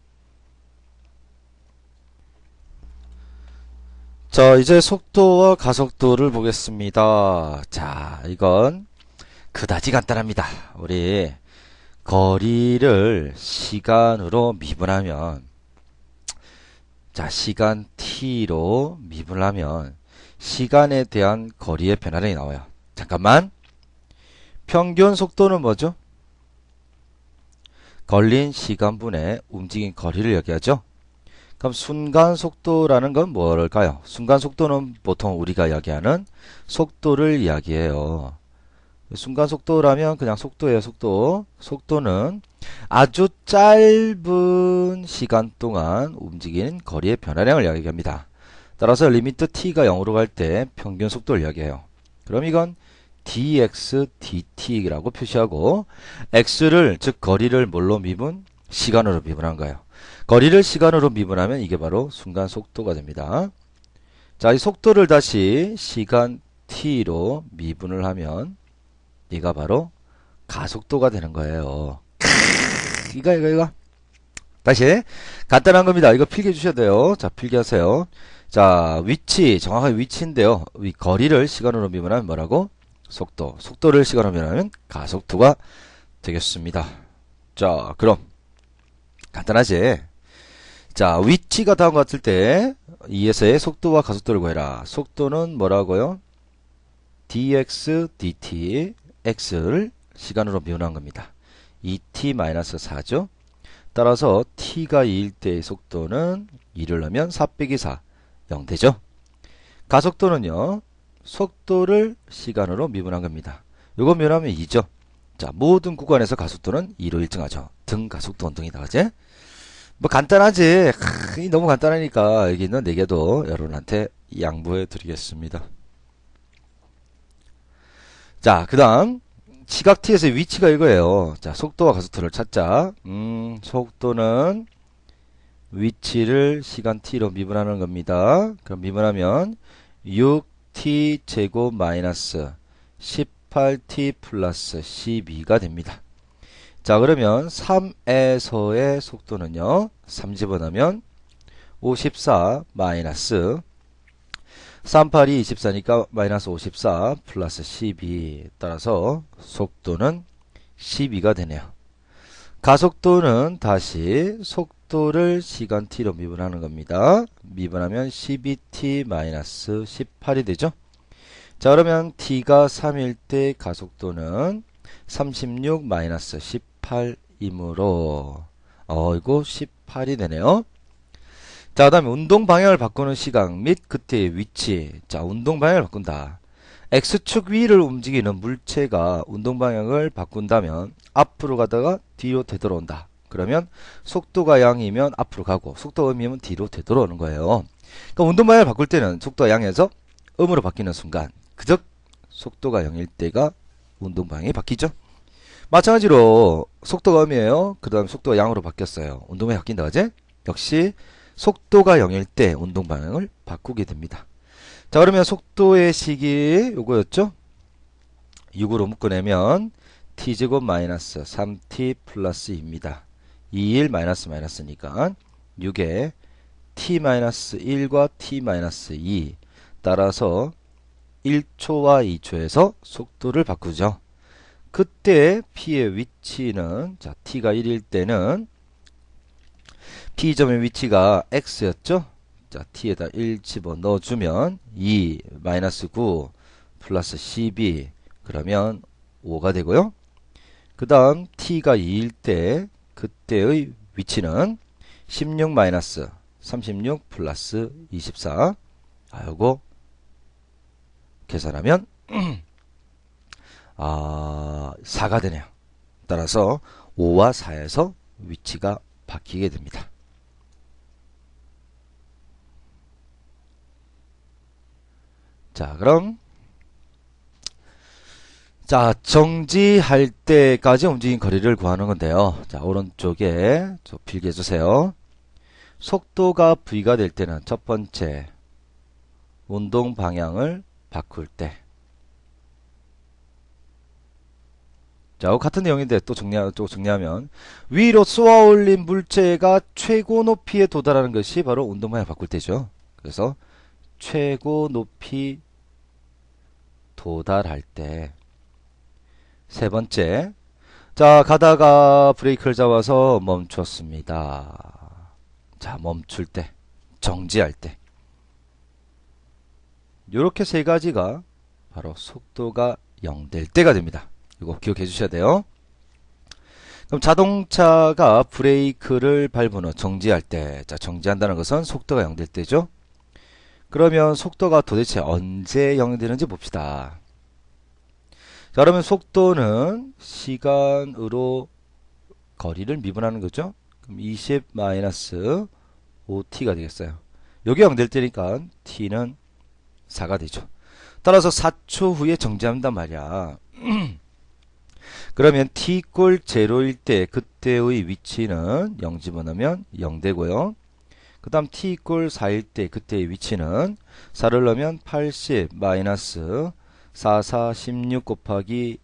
자, 이제 속도와 가속도를 보겠습니다. 자, 이건 그다지 간단합니다. 우리 거리를 시간으로 미분하면, 자, 시간 t로 미분하면 시간에 대한 거리의 변화량이 나와요. 잠깐만. 평균 속도는 뭐죠? 걸린 시간분의 움직인 거리를 얘기하죠. 그럼 순간 속도라는 건 뭐랄까요? 순간 속도는 보통 우리가 이야기하는 속도를 이야기해요. 순간 속도라면 그냥 속도예요, 속도. 속도는 아주 짧은 시간 동안 움직이는 거리의 변화량을 이야기합니다. 따라서 리미트 t가 0으로 갈 때 평균 속도를 이야기해요. 그럼 이건 dx dt라고 표시하고 x를, 즉 거리를 뭘로 미분? 시간으로 미분한 거예요. 거리를 시간으로 미분하면 이게 바로 순간 속도가 됩니다. 자, 이 속도를 다시 시간 t로 미분을 하면 얘가 바로 가속도가 되는 거예요. 이거. 다시 간단한 겁니다. 이거 필기해 주셔야 돼요. 자, 필기하세요. 자, 위치, 정확하게 위치인데요. 이 거리를 시간으로 미분하면 뭐라고? 속도. 속도를 시간으로 미분하면 가속도가 되겠습니다. 자, 그럼 간단하지? 자, 위치가 다음과 같을 때 2에서의 속도와 가속도를 구해라. 속도는 뭐라고요? dx dt x를 시간으로 미분한 겁니다. 2t-4죠. 따라서 t가 2일 때의 속도는 2를 넣으면 4 빼기 4, 0 되죠. 가속도는요, 속도를 시간으로 미분한 겁니다. 요거 미분하면 2죠. 자, 모든 구간에서 가속도는 2로 일정하죠. 등 가속도 운동이다, 그제? 뭐 간단하지. 너무 간단하니까 여기 있는 4개도 여러분한테 양보해 드리겠습니다. 자, 그 다음 시각 t에서의 위치가 이거예요. 자, 속도와 가속도를 찾자. 속도는 위치를 시간 t로 미분하는 겁니다. 그럼 미분하면 6t 제곱 마이너스 18t 플러스 12가 됩니다. 자, 그러면 3에서의 속도는요, 3 집어넣으면 54 마이너스 38이 24니까 마이너스 54 플러스 12. 따라서 속도는 12가 되네요. 가속도는 다시 속도를 시간 t로 미분하는 겁니다. 미분하면 12t 마이너스 18이 되죠. 자, 그러면 t가 3일 때 가속도는 36 마이너스 18이므로 이거 18이 되네요. 자, 그 다음에 운동 방향을 바꾸는 시각 및 그때의 위치. 자, 운동 방향을 바꾼다. X축 위를 움직이는 물체가 운동 방향을 바꾼다면 앞으로 가다가 뒤로 되돌아온다. 그러면 속도가 0이면 앞으로 가고 속도가 음이면 뒤로 되돌아오는 거예요. 그러니까 운동 방향을 바꿀 때는 속도가 0에서 음으로 바뀌는 순간, 그즉 속도가 0일 때가 운동 방향이 바뀌죠. 마찬가지로 속도가 음이에요. 그 다음 속도가 0으로 바뀌었어요. 운동 방향이 바뀐다, 그제? 역시 속도가 0일 때 운동 방향을 바꾸게 됩니다. 자, 그러면 속도의 식이 요거였죠? 6으로 묶어내면 t제곱 마이너스 3t 플러스 2입니다. 2일 마이너스 마이너스니까 6에 t-1과 t-2 따라서 1초와 2초에서 속도를 바꾸죠. 그때 p의 위치는 자 t가 1일 때는 p점의 위치가 x였죠. 자 t에다 1 집어넣어주면 2 마이너스 9 플러스 12 그러면 5가 되고요. 그 다음 t가 2일 때 그때의 위치는 16 마이너스 36 플러스 24 요거 계산하면 4가 되네요. 따라서 5와 4에서 위치가 바뀌게 됩니다. 자, 그럼 자, 정지할 때까지 움직인 거리를 구하는 건데요. 자, 오른쪽에 좀 필기해 주세요. 속도가 v가 될 때는 첫 번째 운동 방향을 바꿀 때. 자, 같은 내용인데 또 정리하면 위로 쏘아 올린 물체가 최고 높이에 도달하는 것이 바로 운동 방향을 바꿀 때죠. 그래서 최고 높이 도달할 때. 세 번째, 자, 가다가 브레이크를 잡아서 멈췄습니다. 자, 멈출 때, 정지할 때. 요렇게 세 가지가 바로 속도가 0 될 때가 됩니다. 이거 기억해 주셔야 돼요. 그럼 자동차가 브레이크를 밟은 후 정지할 때, 자, 정지한다는 것은 속도가 0 될 때죠. 그러면 속도가 도대체 언제 0이 되는지 봅시다. 자, 그러면 속도는 시간으로 거리를 미분하는 거죠. 그럼 20-5t가 되겠어요. 여기 0 될 때니까 t는 4가 되죠. 따라서 4초 후에 정지한단 말이야. 그러면 t 꼴 0일 때 그때의 위치는 0 집어넣으면 0 되고요. 그 다음 t 꼴 4일 때 그때의 위치는 4를 넣으면 80 마이너스 4, 4, 16 곱하기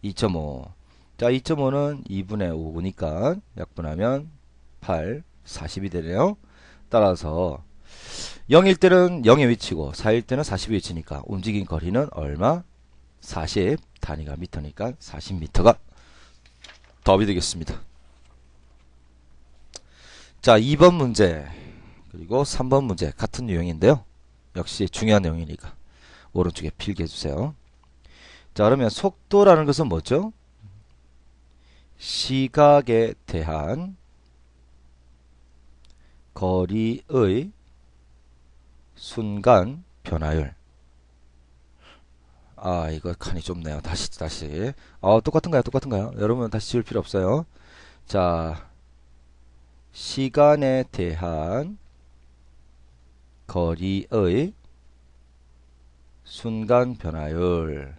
2.5. 자, 2.5는 2분의 5니까 약분하면 8, 40이 되네요. 따라서 0일 때는 0의 위치고 4일 때는 40의 위치니까 움직인 거리는 얼마? 40, 단위가 미터니까 40m가 답이 되겠습니다. 자, 2번 문제 그리고 3번 문제 같은 유형인데요. 역시 중요한 내용이니까 오른쪽에 필기해 주세요. 자, 그러면 속도라는 것은 뭐죠? 시각에 대한 거리의 순간 변화율. 이거 칸이 좁네요. 다시. 똑같은가요? 여러분 다시 지울 필요 없어요. 자, 시간에 대한 거리의 순간 변화율.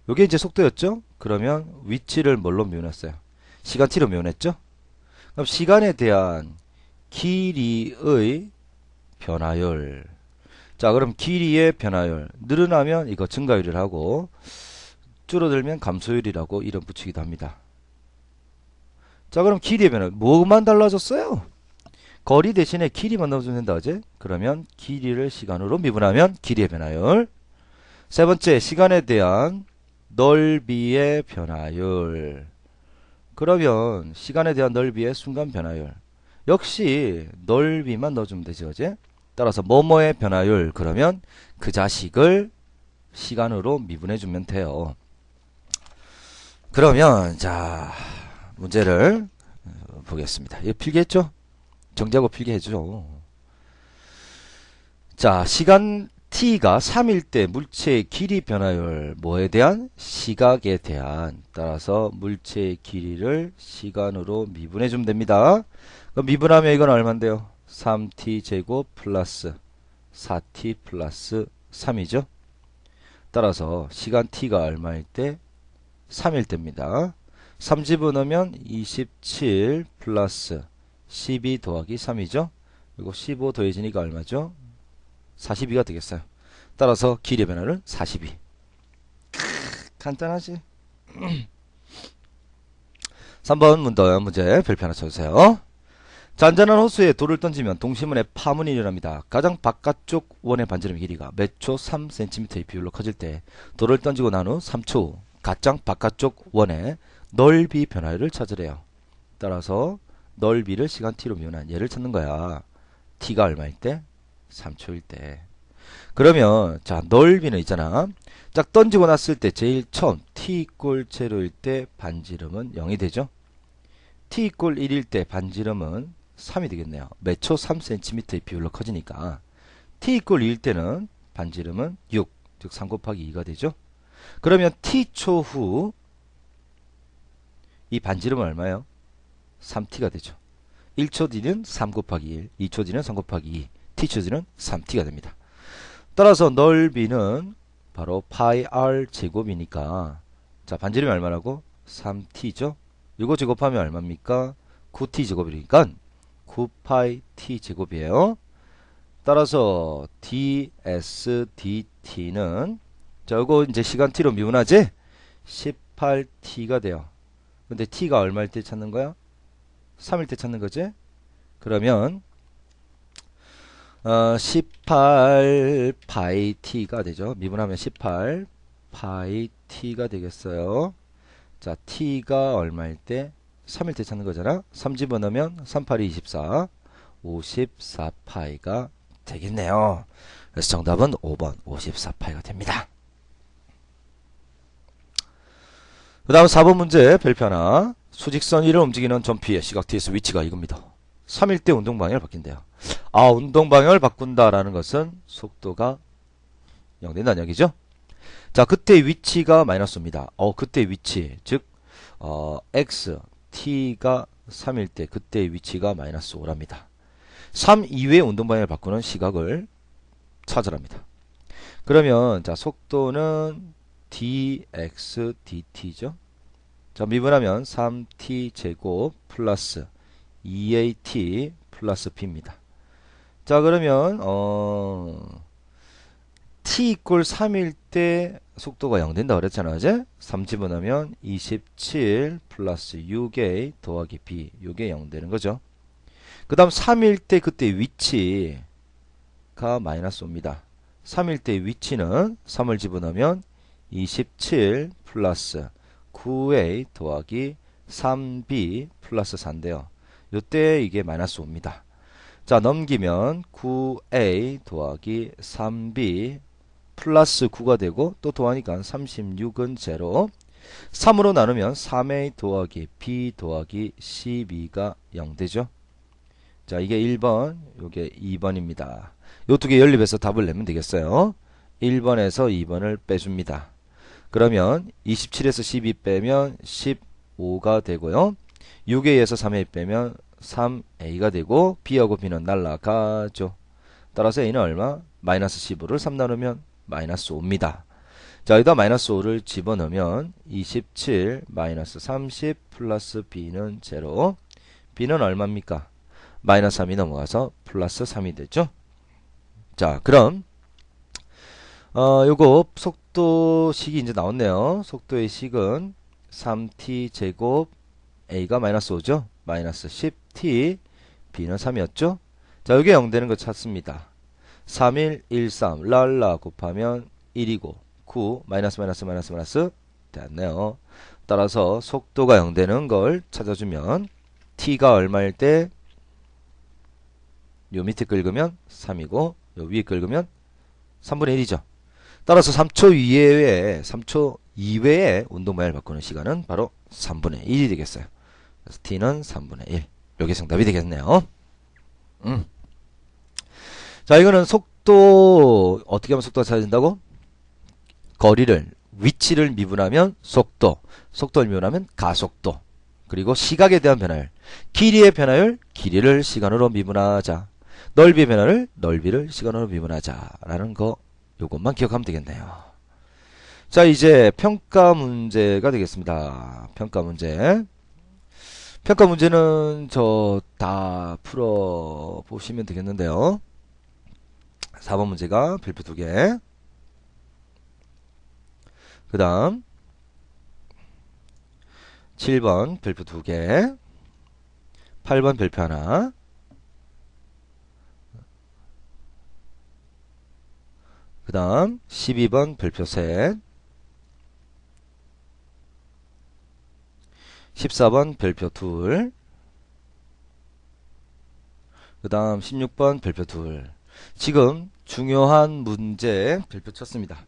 요게 이제 속도였죠? 그러면 위치를 뭘로 미분했어요? 시간 t로 미분했죠? 그럼 시간에 대한 길이의 변화율. 자, 그럼 길이의 변화율. 늘어나면 이거 증가율을 하고 줄어들면 감소율이라고 이름 붙이기도 합니다. 자, 그럼 길이의 변화율. 뭐만 달라졌어요? 거리 대신에 길이만 넣어주면 된다, 그지? 그러면 길이를 시간으로 미분하면 길이의 변화율. 세 번째, 시간에 대한 넓이의 변화율. 그러면 시간에 대한 넓이의 순간 변화율. 역시 넓이만 넣어주면 되지, 그지? 따라서 뭐뭐의 변화율. 그러면 그 자식을 시간으로 미분해주면 돼요. 그러면 자, 문제를 보겠습니다. 이거 필기했죠? 정지하고 필기해줘. 자, 시간 t가 3일 때 물체의 길이 변화율. 뭐에 대한? 시각에 대한. 따라서 물체의 길이를 시간으로 미분해 주면 됩니다. 그럼 미분하면 이건 얼만데요? 3t 제곱 플러스 4t 플러스 3이죠. 따라서 시간 t가 얼마일 때? 3일 때입니다. 3 집어넣으면 27 플러스 12 더하기 3이죠. 그리고 15 더해지니까 얼마죠? 42가 되겠어요. 따라서 길이의 변화는 42. 간단하지? 3번 문제 별표 하나 쳐주세요. 잔잔한 호수에 돌을 던지면 동시문에 파문이 일어납니다. 가장 바깥쪽 원의 반지름 길이가 몇 초 3cm의 비율로 커질 때 돌을 던지고 난 후 3초 후 가장 바깥쪽 원의 넓이 변화를 찾으래요. 따라서 넓이를 시간 t로 미분한 얘를 찾는 거야. t가 얼마일 때? 3초일 때. 그러면 자 넓이는 있잖아. 짝 던지고 났을 때 제일 처음 t 이꼴 제로일 때 반지름은 0이 되죠. t 이꼴 1일 때 반지름은 3이 되겠네요. 몇 초 3cm의 비율로 커지니까 t 이꼴 2일 때는 반지름은 6, 즉 3 곱하기 2가 되죠. 그러면 t초 후 이 반지름은 얼마예요? 3t가 되죠. 1초 뒤는 3 곱하기 1, 2초 뒤는 3 곱하기 2, t초 뒤는 3t가 됩니다. 따라서 넓이는 바로 파이 r 제곱이니까 자 반지름이 얼마라고? 3t죠. 이거 제곱하면 얼마입니까? 9t 제곱이니까 9파이 t 제곱이에요. 따라서 ds dt는 자 이거 이제 시간 t로 미분하지? 18t가 돼요. 근데 t가 얼마일 때 찾는 거야? 3일 때 찾는 거지? 그러면 18 파이 t가 되죠. 미분하면 18 파이 t가 되겠어요. 자 t가 얼마일 때? 3일 때 찾는 거잖아. 3 집어넣으면 3, 8이 24 54파이가 되겠네요. 그래서 정답은 5번 54파이가 됩니다. 그 다음 4번 문제 별표 하나. 수직선 1을 움직이는 점 P의 시각 T에서 위치가 이겁니다. 3일 때 운동 방향을 바뀐대요. 아 운동 방향을 바꾼다라는 것은 속도가 0 된다는 얘기죠. 자 그때 위치가 마이너스입니다. 그때 위치 즉 x t가 3일 때 그때의 위치가 마이너스 5랍니다. 3 이외의 운동 방향을 바꾸는 시각을 찾으랍니다. 그러면 자 속도는 dx dt죠. 자 미분하면 3t 제곱 플러스 2at 플러스 b입니다. 자 그러면 t 이꼴 3일 때 속도가 0 된다 그랬잖아. 그제? 3 집어넣으면 27 플러스 6a 더하기 b 요게 0 되는 거죠. 그 다음 3일 때 그때 위치가 마이너스 5입니다. 3일 때 위치는 3을 집어넣으면 27 플러스 9a 더하기 3b 플러스 4인데요. 요때 이게 마이너스 5입니다. 자 넘기면 9a 더하기 3b 플러스 9가 되고 또 더하니까 36은 제로 3으로 나누면 3a 더하기 b 더하기 12가 0 되죠. 자 이게 1번 요게 2번입니다. 요 두 개 연립해서 답을 내면 되겠어요. 1번에서 2번을 빼줍니다. 그러면 27에서 12 빼면 15가 되고요. 6a에서 3a 빼면 3a가 되고 b하고 b는 날라가죠. 따라서 a는 얼마? 마이너스 15를 3 나누면 마이너스 5입니다. 자 여기다 마이너스 5를 집어넣으면 27 마이너스 30 플러스 b는 제로. b는 얼마입니까? 마이너스 3이 넘어가서 플러스 3이 되죠. 자 그럼 요거 속도식이 이제 나왔네요. 속도의 식은 3t 제곱 a가 마이너스 5죠. 마이너스 10t b는 3이었죠. 자 여기 0 되는 거 찾습니다. 3, 1, 1, 3 랄라 곱하면 1이고 9 마이너스 마이너스 마이너스 마이너스 됐네요. 따라서 속도가 0 되는 걸 찾아주면 t가 얼마일 때 요 밑에 긁으면 3이고 요 위에 긁으면 3분의 1이죠. 따라서 3초 이외에 운동 방향을 바꾸는 시간은 바로 3분의 1이 되겠어요. 그래서 t는 3분의 1. 요게 정답이 되겠네요. 자 이거는 속도 어떻게 하면 속도가 찾아진다고? 거리를 위치를 미분하면 속도를 미분하면 가속도, 그리고 시각에 대한 변화율, 길이의 변화율, 길이를 시간으로 미분하자, 넓이의 변화를 넓이를 시간으로 미분하자라는 거 요것만 기억하면 되겠네요. 자 이제 평가 문제가 되겠습니다. 평가 문제. 평가 문제는 저 다 풀어 보시면 되겠는데요. 4번 문제가 별표 2개. 그 다음 7번 별표 2개. 8번 별표 하나. 그 다음 12번 별표 셋, 14번 별표 둘, 그 다음 16번 별표 둘. 지금 중요한 문제 별표 쳤습니다.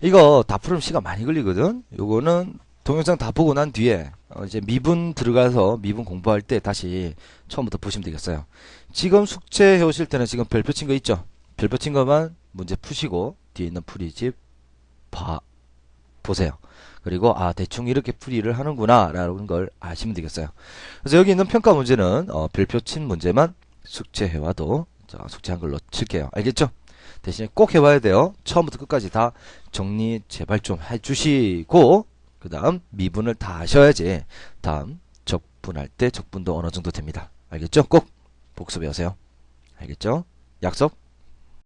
이거 다 풀으면 시간 많이 걸리거든. 요거는 동영상 다 보고 난 뒤에 이제 미분 들어가서 미분 공부할 때 다시 처음부터 보시면 되겠어요. 지금 숙제 해오실 때는 지금 별표 친 거 있죠? 별표 친 것만 문제 푸시고 뒤에 있는 풀이집 보세요. 그리고 대충 이렇게 풀이를 하는구나 라는 걸 아시면 되겠어요. 그래서 여기 있는 평가 문제는 별표 친 문제만 숙제해와도 숙제 한글로 칠게요. 알겠죠? 대신에 꼭 해봐야 돼요. 처음부터 끝까지 다 정리 제발 좀 해주시고 그 다음 미분을 다 하셔야지 다음 적분할 때 적분도 어느 정도 됩니다. 알겠죠? 꼭 복습해 오세요. 알겠죠? 약속?